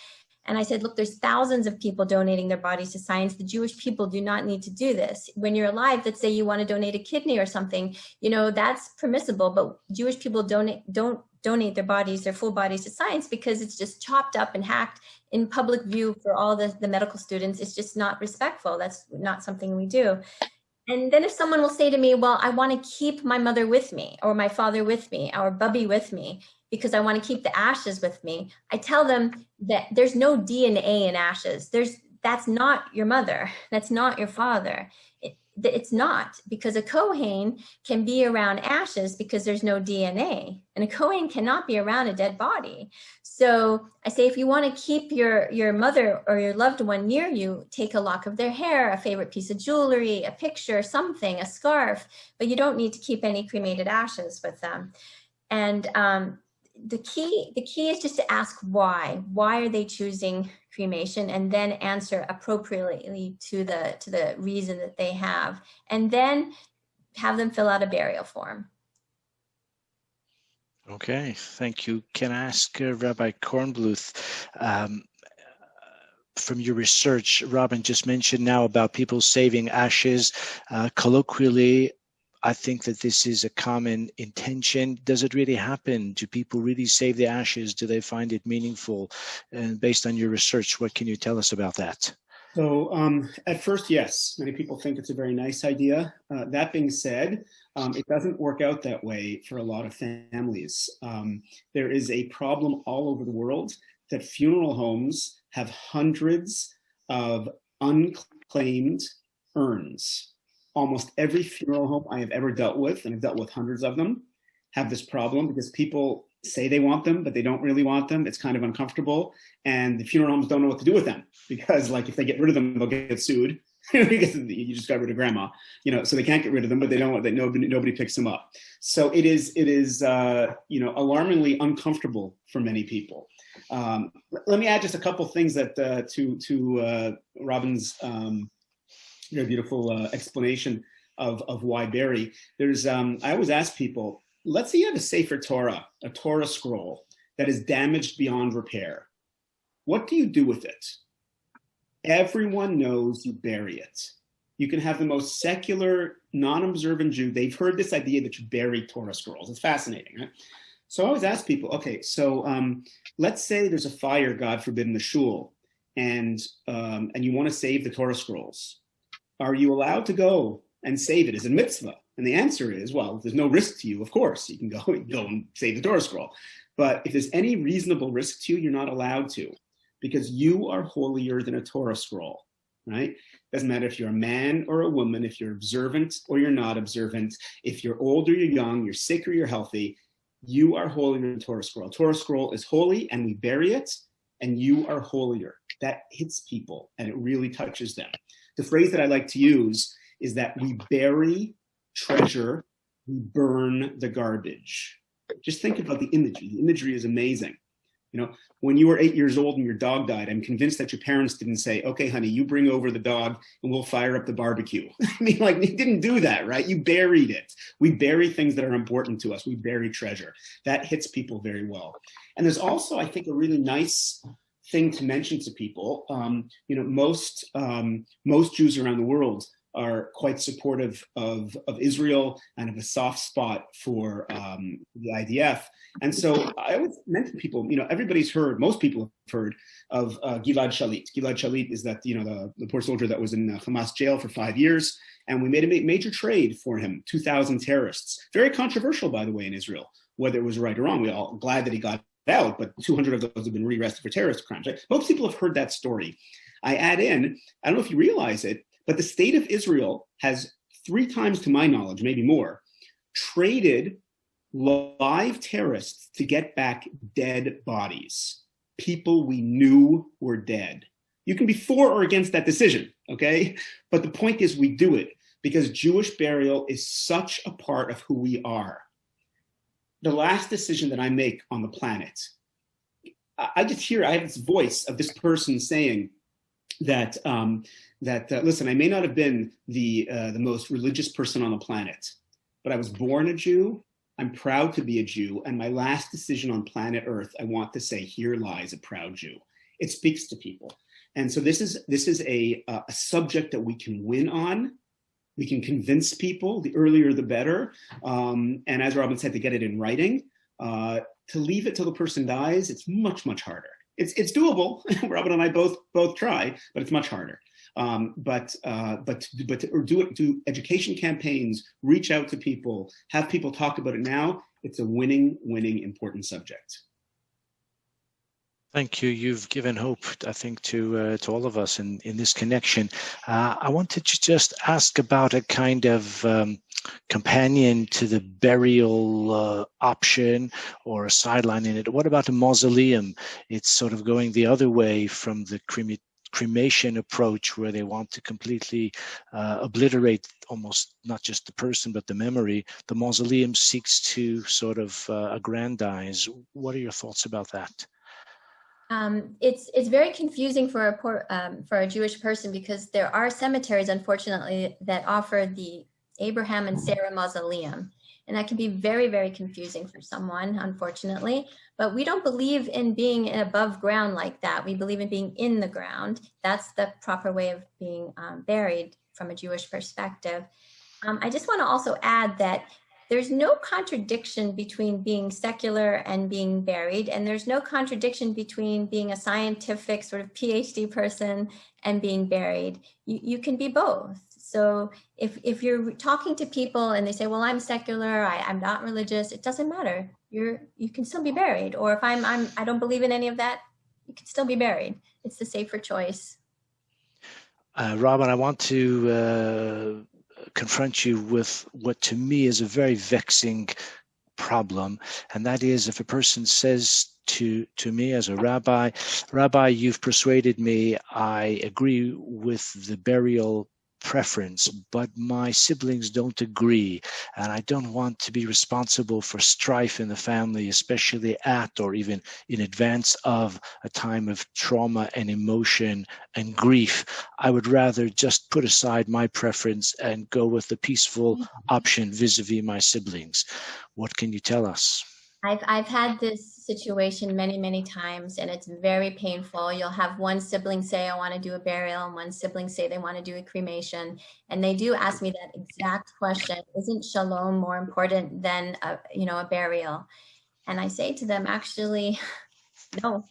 And I said, look, there's thousands of people donating their bodies to science. The Jewish people do not need to do this. When you're alive, let's say you want to donate a kidney or something, that's permissible. But Jewish people don't donate their bodies, their full bodies to science because it's just chopped up and hacked in public view for all the medical students. It's just not respectful. That's not something we do. And then if someone will say to me, well, I want to keep my mother with me or my father with me or Bubby with me, because I want to keep the ashes with me, I tell them that there's no DNA in ashes. That's not your mother. That's not your father. It's not, because a Kohen can be around ashes because there's no DNA, and a Kohen cannot be around a dead body. So I say, if you want to keep your mother or your loved one near you, take a lock of their hair, a favorite piece of jewelry, a picture, something, a scarf, but you don't need to keep any cremated ashes with them. And the key is just to ask why. Why are they choosing cremation, and then answer appropriately to the reason that they have, and then have them fill out a burial form. Okay, thank you. Can I ask Rabbi Kornbluth, from your research, Robin just mentioned now about people saving ashes. Colloquially, I think that this is a common intention. Does it really happen? Do people really save the ashes? Do they find it meaningful? And based on your research, what can you tell us about that? So at first, yes, many people think it's a very nice idea. That being said, it doesn't work out that way for a lot of families. There is a problem all over the world that funeral homes have hundreds of unclaimed urns. Almost every funeral home I have ever dealt with, and I've dealt with hundreds of them, have this problem because people say they want them, but they don't really want them. It's kind of uncomfortable. And the funeral homes don't know what to do with them because, like, if they get rid of them, they'll get sued. You just got rid of grandma, so they can't get rid of them, but they don't want that. Nobody picks them up. So it is alarmingly uncomfortable for many people. Let me add just a couple things that to Robin's beautiful explanation of why bury. There's I always ask people, let's say you have a Sefer Torah, a Torah scroll that is damaged beyond repair. What do you do with it? Everyone knows you bury it. You can have the most secular, non-observant Jew. They've heard this idea that you bury Torah scrolls. It's fascinating, right? So I always ask people, okay, so let's say there's a fire, God forbid, in the shul, and you want to save the Torah scrolls. Are you allowed to go and save it as a mitzvah? And the answer is, well, if there's no risk to you, of course, you can go and save the Torah scroll. But if there's any reasonable risk to you, you're not allowed to, because you are holier than a Torah scroll, right? Doesn't matter if you're a man or a woman, if you're observant or you're not observant, if you're old or you're young, you're sick or you're healthy, you are holier than a Torah scroll. Torah scroll is holy and we bury it, and you are holier. That hits people and it really touches them. The phrase that I like to use is that we bury treasure, we burn the garbage. Just think about the imagery. The imagery is amazing. When you were 8 years old and your dog died, I'm convinced that your parents didn't say, okay, honey, you bring over the dog and we'll fire up the barbecue. I mean, like, they didn't do that, right? You buried it. We bury things that are important to us. We bury treasure. That hits people very well. And there's also, I think, a really nice thing to mention to people. Most Jews around the world are quite supportive of Israel and have a soft spot for the IDF. And so I always mention people, everybody's heard, most people have heard of Gilad Shalit. Gilad Shalit is that, the poor soldier that was in Hamas jail for 5 years. And we made a major trade for him, 2,000 terrorists. Very controversial, by the way, in Israel, whether it was right or wrong. We're all glad that he got out, but 200 of those have been rearrested for terrorist crimes. Right? Most people have heard that story. I add in, I don't know if you realize it, but the state of Israel has 3 times, to my knowledge, maybe more, traded live terrorists to get back dead bodies, people we knew were dead. You can be for or against that decision, okay? But the point is we do it because Jewish burial is such a part of who we are. The last decision that I make on the planet, I just hear, I have this voice of this person saying that, listen, I may not have been the most religious person on the planet, but I was born a Jew, I'm proud to be a Jew, and my last decision on planet Earth, I want to say, here lies a proud Jew. It speaks to people. And so this is a subject that we can win on. We can convince people, the earlier the better. And as Robin said, to get it in writing, to leave it till the person dies, it's much, much harder. It's doable. Robin and I both try, but it's much harder. But do education campaigns, reach out to people, have people talk about it now. It's a winning, important subject. Thank you. You've given hope, I think, to all of us in this connection. I wanted to just ask about a kind of companion to the burial option or a sideline in it. What about a mausoleum? It's sort of going the other way from the cremation approach, where they want to completely obliterate almost not just the person but the memory. The mausoleum seeks to sort of aggrandize. What are your thoughts about that? It's very confusing for a Jewish person, because there are cemeteries, unfortunately, that offer the Abraham and Sarah mausoleum, and that can be very, very confusing for someone, unfortunately. But we don't believe in being above ground like that. We believe in being in the ground. That's the proper way of being buried from a Jewish perspective. I just want to also add that there's no contradiction between being secular and being buried, and there's no contradiction between being a scientific sort of PhD person and being buried. You can be both. So if you're talking to people and they say, well, I'm secular, I'm not religious, it doesn't matter. You can still be buried. Or if I don't believe in any of that, you can still be buried. It's the safer choice. Robin, I want to confront you with what to me is a very vexing problem, and that is if a person says to me as a rabbi, you've persuaded me, I agree with the burial preference, but my siblings don't agree, and I don't want to be responsible for strife in the family, especially at or even in advance of a time of trauma and emotion and grief. I would rather just put aside my preference and go with the peaceful option vis-a-vis my siblings. What can you tell us? I've had this situation many, many times, and it's very painful. You'll have one sibling say, I want to do a burial, and one sibling say they want to do a cremation. And they do ask me that exact question, isn't shalom more important than a burial? And I say to them, actually, no.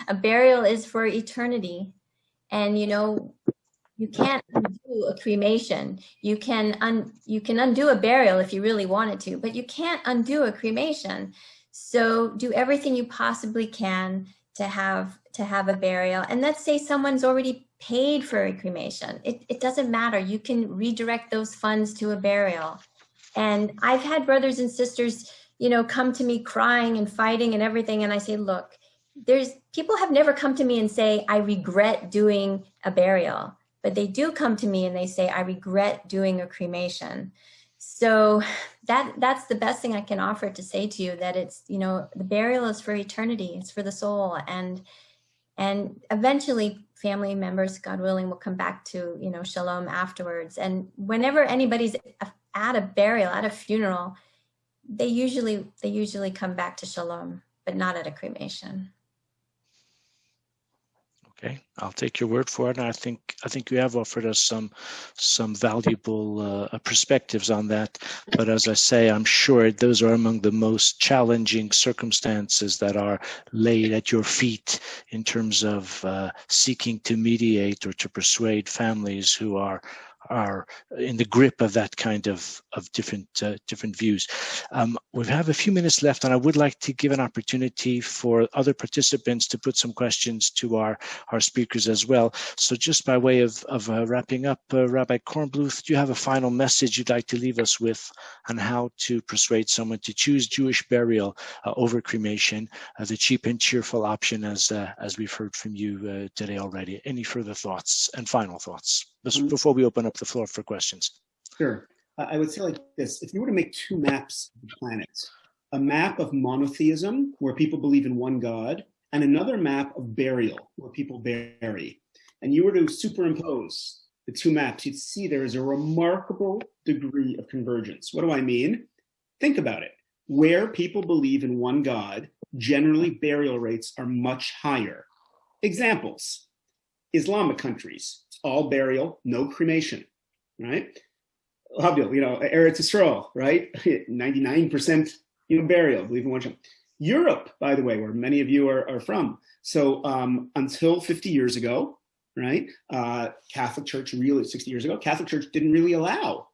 A burial is for eternity. And you can't undo a cremation. You can undo a burial if you really wanted to, but you can't undo a cremation. So do everything you possibly can to have a burial. And let's say someone's already paid for a cremation. It doesn't matter. You can redirect those funds to a burial. And I've had brothers and sisters, come to me crying and fighting and everything. And I say, look, people have never come to me and say, I regret doing a burial. But they do come to me and they say, I regret doing a cremation. So that's the best thing I can offer to say to you, that it's, the burial is for eternity. It's for the soul. And eventually family members, God willing, will come back to, shalom afterwards. And whenever anybody's at a burial, at a funeral, they usually come back to shalom, but not at a cremation. Okay, I'll take your word for it. And I think you have offered us some valuable perspectives on that. But as I say, I'm sure those are among the most challenging circumstances that are laid at your feet in terms of seeking to mediate or to persuade families who are in the grip of that kind of different views. We have a few minutes left, and I would like to give an opportunity for other participants to put some questions to our speakers as well. So just by way of wrapping up, Rabbi Kornbluth, do you have a final message you'd like to leave us with on how to persuade someone to choose Jewish burial over cremation, the cheap and cheerful option, as we've heard from you today already? Any further thoughts and final thoughts before we open up the floor for questions? Sure. I would say like this: if you were to make two maps of the planet, a map of monotheism, where people believe in one God, and another map of burial, where people bury, and you were to superimpose the two maps, you'd see there is a remarkable degree of convergence. What do I mean? Think about it. Where people believe in one God, generally burial rates are much higher. Examples: Islamic countries, all burial, no cremation, right? Eretz Yisrael, right? 99%, burial, believe in one God. Europe, by the way, where many of you are from. So until 50 years ago, right, Catholic Church 60 years ago, Catholic Church didn't really allow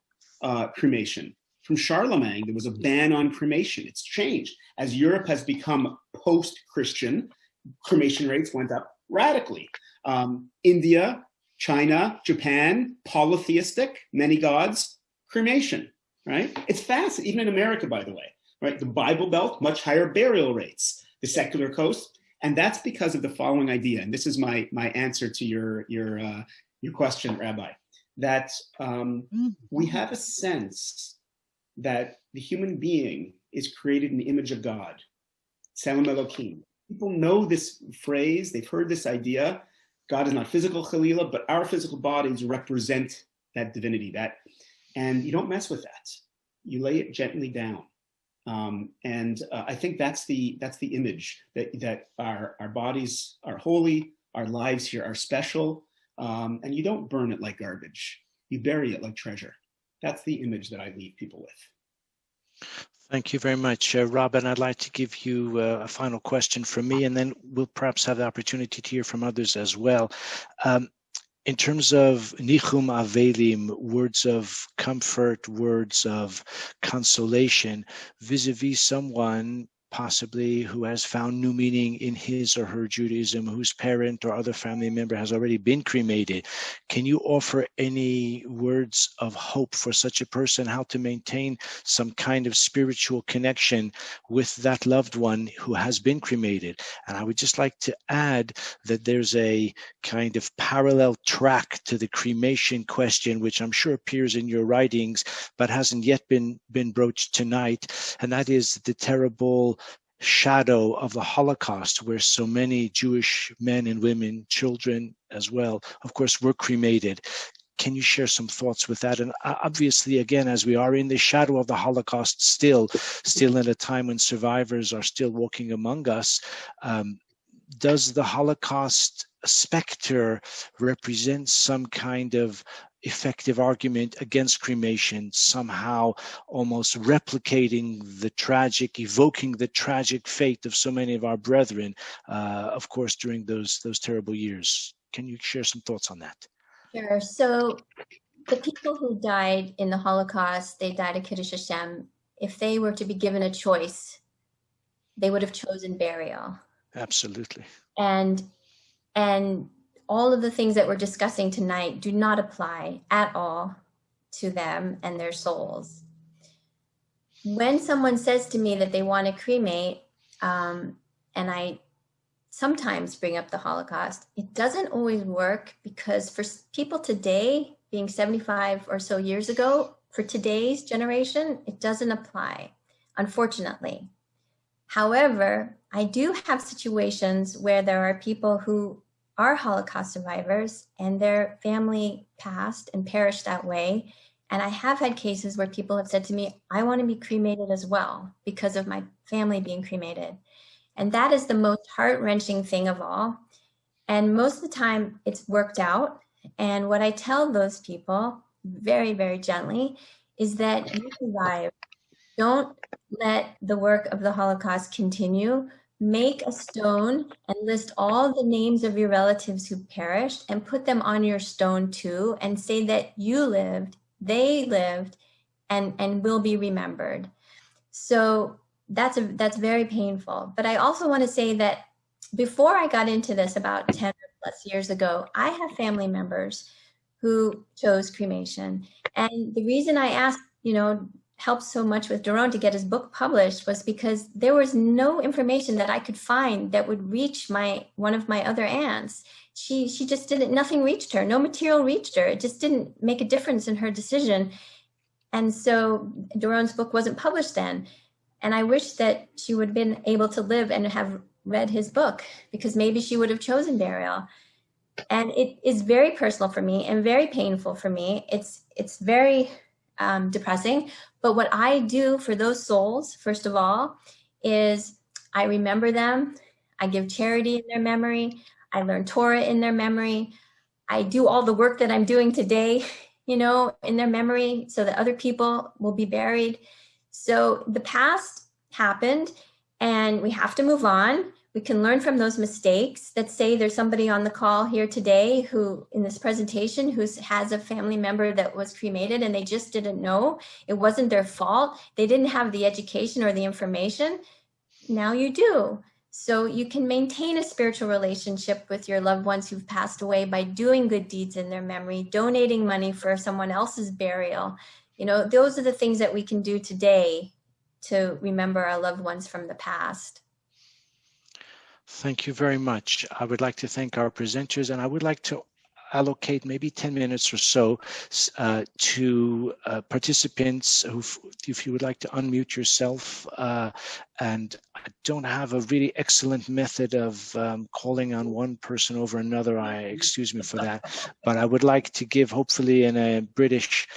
cremation. From Charlemagne, there was a ban on cremation. It's changed. As Europe has become post-Christian, cremation rates went up radically. India, China, Japan, polytheistic, many gods, cremation, right? It's fast, even in America, by the way, right? The Bible Belt, much higher burial rates, the secular coast, and that's because of the following idea, and this is my answer to your question, Rabbi, that we have a sense that the human being is created in the image of God, Tselem Elokim. People know this phrase, they've heard this idea. God is not physical, Chalila, but our physical bodies represent that divinity, and you don't mess with that. You lay it gently down. I think that's the image that our bodies are holy, our lives here are special, and you don't burn it like garbage. You bury it like treasure. That's the image that I leave people with. Thank you very much, Robin. I'd like to give you a final question from me, and then we'll perhaps have the opportunity to hear from others as well. In terms of nichum avelim, words of comfort, words of consolation, vis-a-vis someone possibly who has found new meaning in his or her Judaism, whose parent or other family member has already been cremated, can you offer any words of hope for such a person, how to maintain some kind of spiritual connection with that loved one who has been cremated? And I would just like to add that there's a kind of parallel track to the cremation question, which I'm sure appears in your writings, but hasn't yet been broached tonight. And that is the terrible shadow of the Holocaust, where so many Jewish men and women, children as well, of course, were cremated. Can you share some thoughts with that? And obviously, again, as we are in the shadow of the Holocaust still in a time when survivors are still walking among us, does the Holocaust specter represent some kind of effective argument against cremation, somehow almost replicating evoking the tragic fate of so many of our brethren, of course, during those terrible years? Can you share some thoughts on that? Sure. So the people who died in the Holocaust, they died at Kiddush Hashem. If they were to be given a choice, they would have chosen burial. Absolutely. And all of the things that we're discussing tonight do not apply at all to them and their souls. When someone says to me that they want to cremate, and I sometimes bring up the Holocaust, it doesn't always work, because for people today, being 75 or so years ago, for today's generation, it doesn't apply, unfortunately. However, I do have situations where there are people who are Holocaust survivors and their family passed and perished that way. And I have had cases where people have said to me, I want to be cremated as well because of my family being cremated. And that is the most heart-wrenching thing of all. And most of the time it's worked out. And what I tell those people very, very gently is that you survived. Don't let the work of the Holocaust continue. Make a stone and list all the names of your relatives who perished and put them on your stone too, and say that you lived, they lived, and will be remembered. So that's very painful. But I also want to say that before I got into this about 10 or plus years ago, I have family members who chose cremation. And the reason I asked, helped so much with Doron to get his book published was because there was no information that I could find that would reach one of my other aunts. She just didn't, nothing reached her, no material reached her. It just didn't make a difference in her decision. And so Doron's book wasn't published then. And I wish that she would have been able to live and have read his book, because maybe she would have chosen burial. And it is very personal for me and very painful for me. It's very depressing. But what I do for those souls, first of all, is I remember them. I give charity in their memory. I learn Torah in their memory. I do all the work that I'm doing today, in their memory, so that other people will be buried. So the past happened, and we have to move on. We can learn from those mistakes. Let's say there's somebody on the call here today who, in this presentation, who has a family member that was cremated and they just didn't know. It wasn't their fault. They didn't have the education or the information. Now you do. So you can maintain a spiritual relationship with your loved ones who've passed away by doing good deeds in their memory, donating money for someone else's burial. Those are the things that we can do today to remember our loved ones from the past. Thank you very much. I would like to thank our presenters, and I would like to allocate maybe 10 minutes or so to participants who, if you would like to unmute yourself, and I don't have a really excellent method of calling on one person over another. Excuse me for that, but I would like to give, hopefully in a British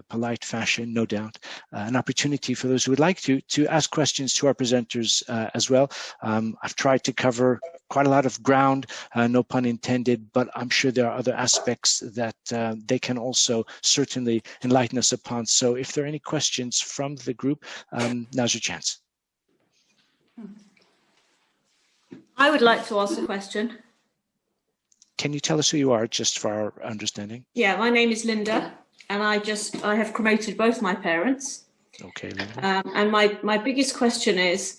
polite fashion, no doubt, an opportunity for those who would like to ask questions to our presenters as well. I've tried to cover quite a lot of ground, no pun intended, but I'm sure there are other aspects that they can also certainly enlighten us upon. So if there are any questions from the group, now's your chance. I would like to ask a question. Can you tell us who you are, just for our understanding? Yeah, my name is Linda, and I have cremated both my parents. Okay, Linda. And my biggest question is,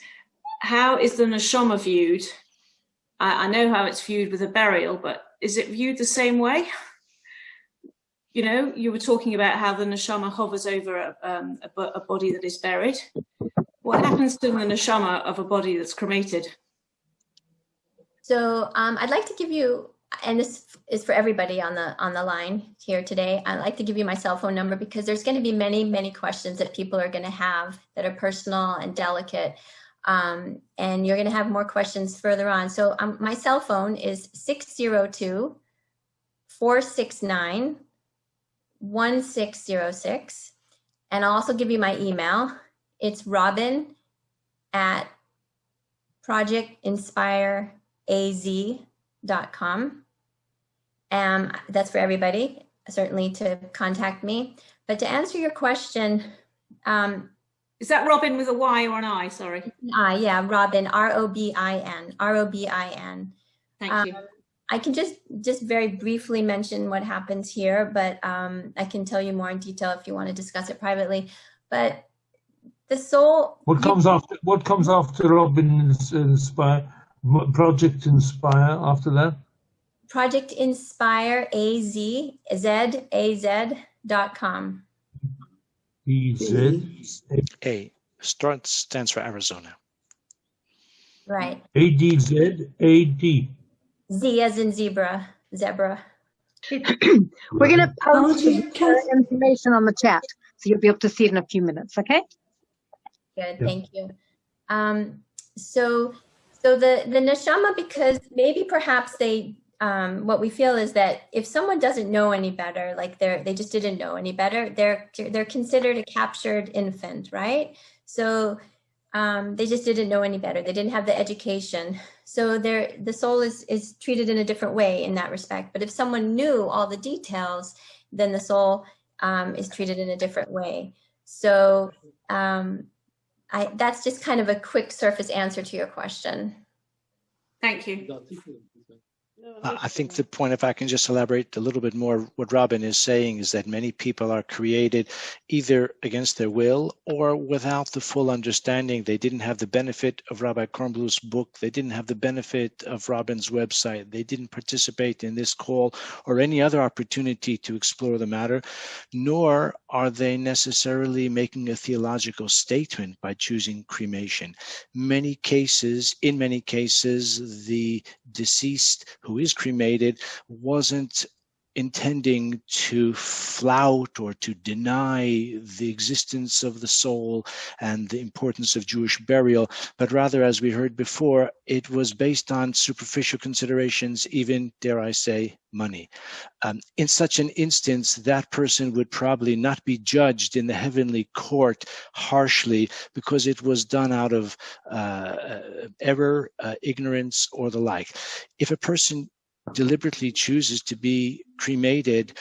how is the neshama viewed? I know how it's viewed with a burial, but is it viewed the same way? You were talking about how the neshama hovers over a body that is buried. What happens to the neshama of a body that's cremated? So I'd like to give you, and this is for everybody on the line here today, I'd like to give you my cell phone number, because there's going to be many, many questions that people are going to have that are personal and delicate. And you're going to have more questions further on. So my cell phone is 602-469-1606. And I'll also give you my email. It's robin@projectinspireaz.com. That's for everybody, certainly, to contact me. But to answer your question, is that Robin with a Y or an I? Sorry. Yeah, Robin, R-O-B-I-N. R-O-B-I-N. Thank you. I can just very briefly mention what happens here, but I can tell you more in detail if you want to discuss it privately. But the soul. What comes after Robin Inspire? Project Inspire after that? Project Inspire AZ.com. A stands for Arizona. Right. ADZ. Z as in zebra. We're going to post information on the chat, so you'll be able to see it in a few minutes. Okay. Good. Thank you. So the neshama, because maybe perhaps they. What we feel is that if someone doesn't know any better, like they just didn't know any better, they're considered a captured infant, right? So they just didn't know any better. They didn't have the education So the soul is treated in a different way in that respect. But if someone knew all the details, then the soul is treated in a different way. So that's just kind of a quick surface answer to your question. Thank you. I think the point, if I can just elaborate a little bit more, what Robin is saying is that many people are created either against their will or without the full understanding. They didn't have the benefit of Rabbi Kornbluth's book. They didn't have the benefit of Robin's website. They didn't participate in this call or any other opportunity to explore the matter, nor are they necessarily making a theological statement by choosing cremation. In many cases, the deceased who is cremated wasn't intending to flout or to deny the existence of the soul and the importance of Jewish burial, but rather, as we heard before, it was based on superficial considerations, even, dare I say, money. In such an instance, that person would probably not be judged in the heavenly court harshly because it was done out of error, ignorance, or the like. If a person deliberately chooses to be cremated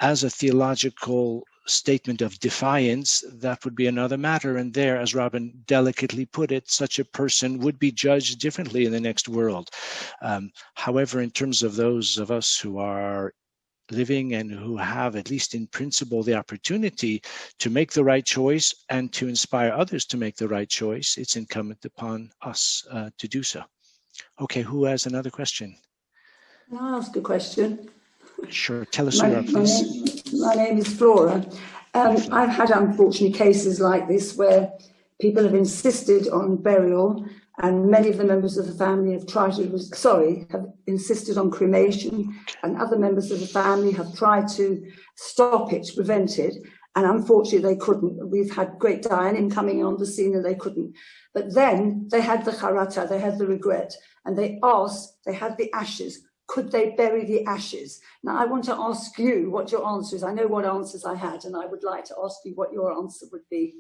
as a theological statement of defiance, that would be another matter. And there, as Robin delicately put it, such a person would be judged differently in the next world. However, in terms of those of us who are living and who have, at least in principle, the opportunity to make the right choice and to inspire others to make the right choice, it's incumbent upon us to do so. Okay, who has another question? Can I ask a question? Sure. Tell us who you are, please. My name is Flora. I've had unfortunate cases like this where people have insisted on burial, and many of the members of the family have have insisted on cremation, and other members of the family have tried to stop it, prevent it, and unfortunately they couldn't. We've had great Dayanim coming on the scene and they couldn't. But then they had the charata, they had the regret, and they asked, they had the ashes. Could they bury the ashes? Now, I want to ask you what your answer is. I know what answers I had, and I would like to ask you what your answer would be,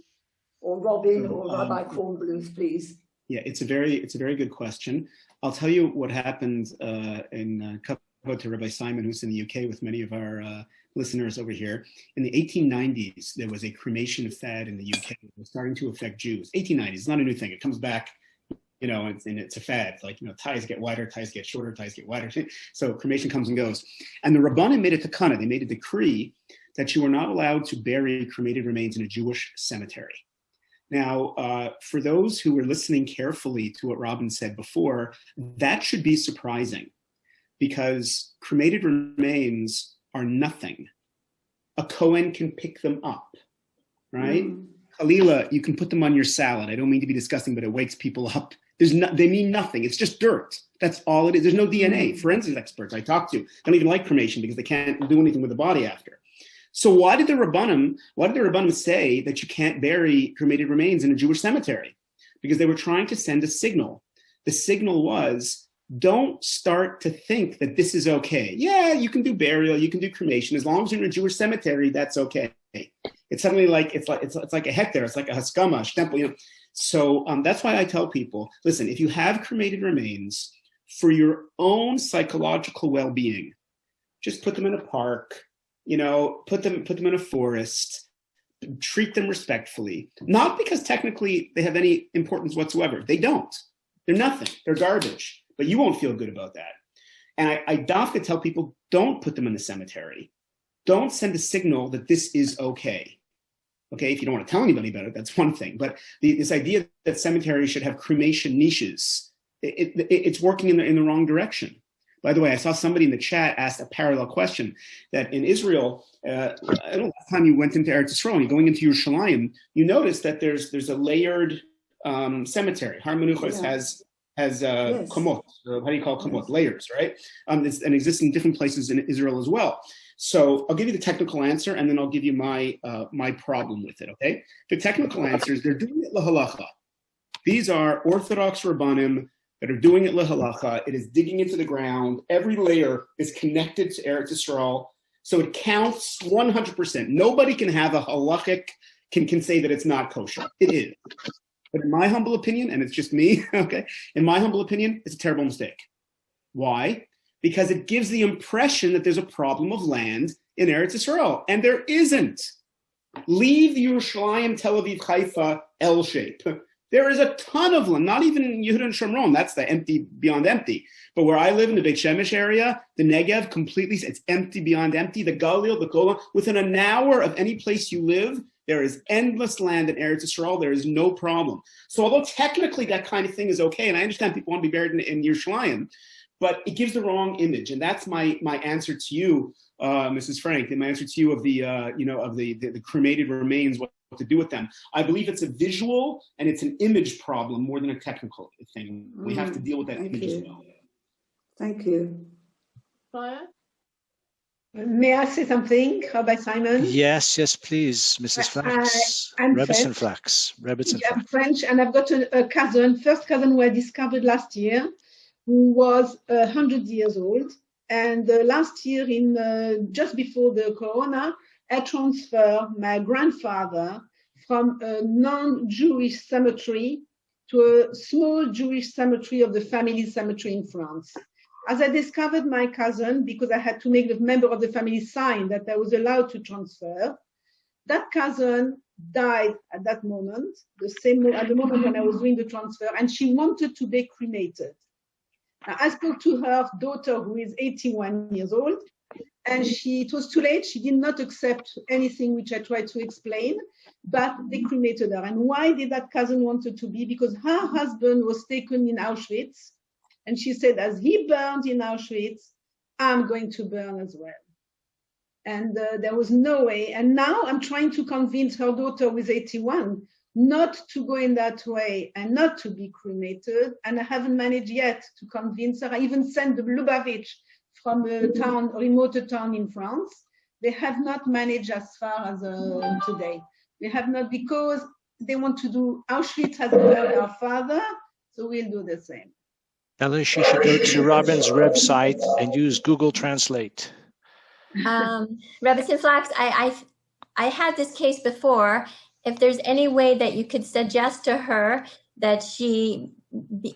or Robin, or Rabbi Kornbluth, please. Yeah, it's a very good question. I'll tell you what happened in Kavod to Rabbi Simon, who's in the UK with many of our listeners over here. In the 1890s, there was a cremation fad in the UK. It was starting to affect Jews. 1890s, it's not a new thing. It comes back. You know, and it's a fad, like, you know, ties get wider, ties get shorter, ties get wider. So cremation comes and goes. And the Rabbanim made a takana, they made a decree that you were not allowed to bury cremated remains in a Jewish cemetery. Now, for those who were listening carefully to what Robin said before, that should be surprising because cremated remains are nothing. A Kohen can pick them up, right? Kalila, you can put them on your salad. I don't mean to be disgusting, but it wakes people up. They mean nothing. It's just dirt. That's all it is. There's no DNA. Forensic experts I talk to don't even like cremation because they can't do anything with the body after. So why did the Rabbanim say that you can't bury cremated remains in a Jewish cemetery? Because they were trying to send a signal. The signal was, don't start to think that this is okay. Yeah, you can do burial, you can do cremation. As long as you're in a Jewish cemetery, that's okay. It's suddenly like it's like a hektar, it's like a haskama, shtempel, you know. So that's why I tell people, listen, if you have cremated remains for your own psychological well-being, just put them in a park, you know, put them in a forest, treat them respectfully. Not because technically they have any importance whatsoever. They don't. They're nothing. They're garbage. But you won't feel good about that. And I dafka tell people, don't put them in the cemetery. Don't send a signal that this is okay. Okay, if you don't want to tell anybody about it, that's one thing. But this idea that cemeteries should have cremation niches, it's working in the wrong direction. By the way, I saw somebody in the chat asked a parallel question that in Israel, I don't know, last time you went into Eretz Yisrael and you're going into Yerushalayim, you notice that there's a layered cemetery. Har Menuchos has yes. Komot, how do you call komot? Layers, right? And exists in different places in Israel as well. So I'll give you the technical answer, and then I'll give you my my problem with it, okay? The technical answer is they're doing it lahalacha. These are Orthodox Rabbanim that are doing it lahalacha. It is digging into the ground. Every layer is connected to Eretz Yisrael, so it counts 100%. Nobody can have a halachic, can say that it's not kosher. It is. But in my humble opinion, and it's just me, okay, in my humble opinion, it's a terrible mistake. Why? Because it gives the impression that there's a problem of land in Eretz Yisrael, and there isn't. Leave the Yerushalayim, Tel Aviv, Haifa, L shape. There is a ton of land, not even in Yehuda and Shomron. That's the empty beyond empty. But where I live in the Beit Shemesh area, the Negev, completely, it's empty beyond empty. The Galil, the Golan, within an hour of any place you live, there is endless land in Eretz Yisrael. There is no problem. So although technically that kind of thing is okay, and I understand people want to be buried in Yerushalayim, but it gives the wrong image. And that's my answer to you, Mrs. Frank, and my answer to you of the cremated remains, what to do with them. I believe it's a visual and it's an image problem more than a technical thing. We have to deal with that image as well. Thank you. May I say something, Rabbi Simon? Yes, please, Mrs. Flax. I'm Rebbitzin French. Flax. I'm French, and I've got a cousin, first cousin who I discovered last year, who was 100 years old. And last year, just before the corona, I transferred my grandfather from a non-Jewish cemetery to a small Jewish cemetery of the family cemetery in France. As I discovered my cousin, because I had to make the member of the family sign that I was allowed to transfer, that cousin died at that moment, at the moment when I was doing the transfer, and she wanted to be cremated. Now, I spoke to her daughter, who is 81 years old, and it was too late. She did not accept anything which I tried to explain, but they cremated her. And why did that cousin wanted to be? Because her husband was taken in Auschwitz, and she said, as he burned in Auschwitz, I'm going to burn as well. And there was no way. And now I'm trying to convince her daughter, who is 81, not to go in that way and not to be cremated. And I haven't managed yet to convince her. I even sent the Lubavitch from a remote town in France. They have not managed as far as today. They have not, because they want to do, Auschwitz has burned our father, so we'll do the same. Ellen, she should go to Robin's website and use Google Translate. Rabbi Flax, I had this case before. If there's any way that you could suggest to her that she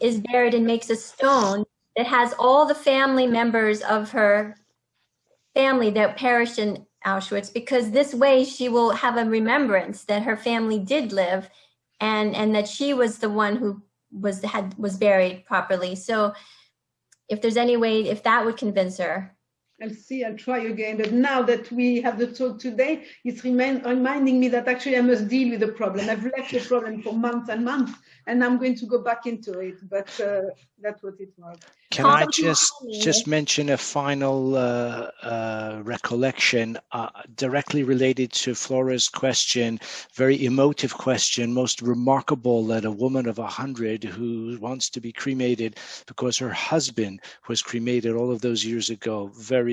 is buried and makes a stone that has all the family members of her family that perished in Auschwitz, because this way she will have a remembrance that her family did live and that she was the one who was buried properly. So if there's any way, if that would convince her. I'll try again. But now that we have the talk today, it's reminding me that actually I must deal with the problem. I've left the problem for months and months, and I'm going to go back into it. But that's what it was. Can I just mention a final recollection directly related to Flora's question, very emotive question, most remarkable that a woman of 100 who wants to be cremated because her husband was cremated all of those years ago, very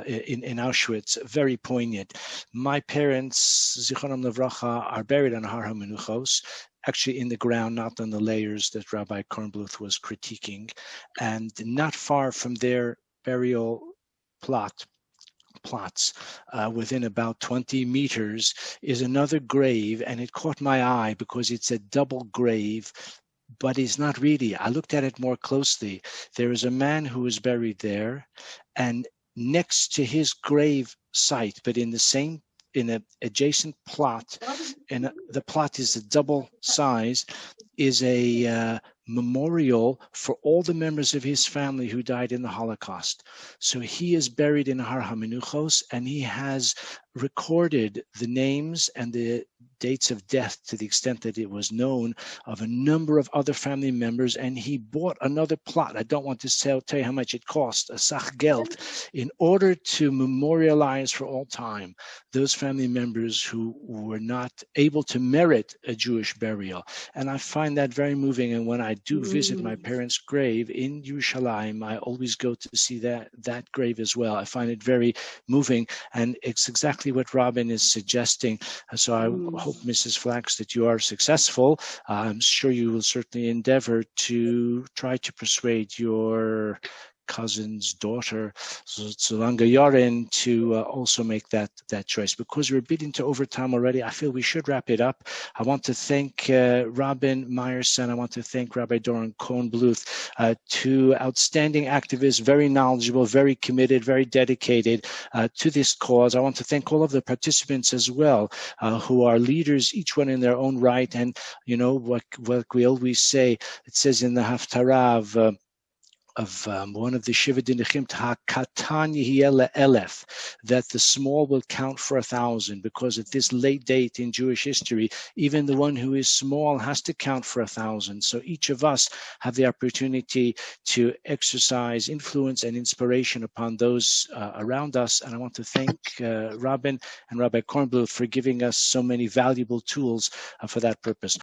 in Auschwitz, very poignant. My parents, Zichronam Levracha, are buried on Har HaMenuchos, actually in the ground, not on the layers that Rabbi Kornbluth was critiquing, and not far from their burial plots, within about 20 meters, is another grave, and it caught my eye because it's a double grave, but it's not really. I looked at it more closely. There is a man who is buried there, and next to his grave site, but in an adjacent plot, and the plot is a double size, is a memorial for all the members of his family who died in the Holocaust. So he is buried in Har HaMenuchos, and he has recorded the names and the dates of death, to the extent that it was known, of a number of other family members, and he bought another plot. I don't want to tell you how much it cost, a sach geld, in order to memorialize for all time those family members who were not able to merit a Jewish burial. And I find that very moving, and when I do visit my parents' grave in Yerushalayim, I always go to see that grave as well. I find it very moving, and it's exactly what Robin is suggesting. So I hope, Mrs. Flax, that you are successful. I'm sure you will certainly endeavor to try to persuade your cousin's daughter, Zulanga Yorin, to also make that choice. Because we're beating to overtime already, I feel we should wrap it up. I want to thank Robin Meyerson. I want to thank Rabbi Doron Kornbluth, two outstanding activists, very knowledgeable, very committed, very dedicated to this cause. I want to thank all of the participants as well, who are leaders, each one in their own right. And you know what we always say, it says in the Haftarah of one of the Shiva Dinachim, Katan Yehiel Elef, that the small will count for 1,000, because at this late date in Jewish history, even the one who is small has to count for 1,000. So each of us have the opportunity to exercise influence and inspiration upon those around us. And I want to thank Robin and Rabbi Kornbluth for giving us so many valuable tools for that purpose.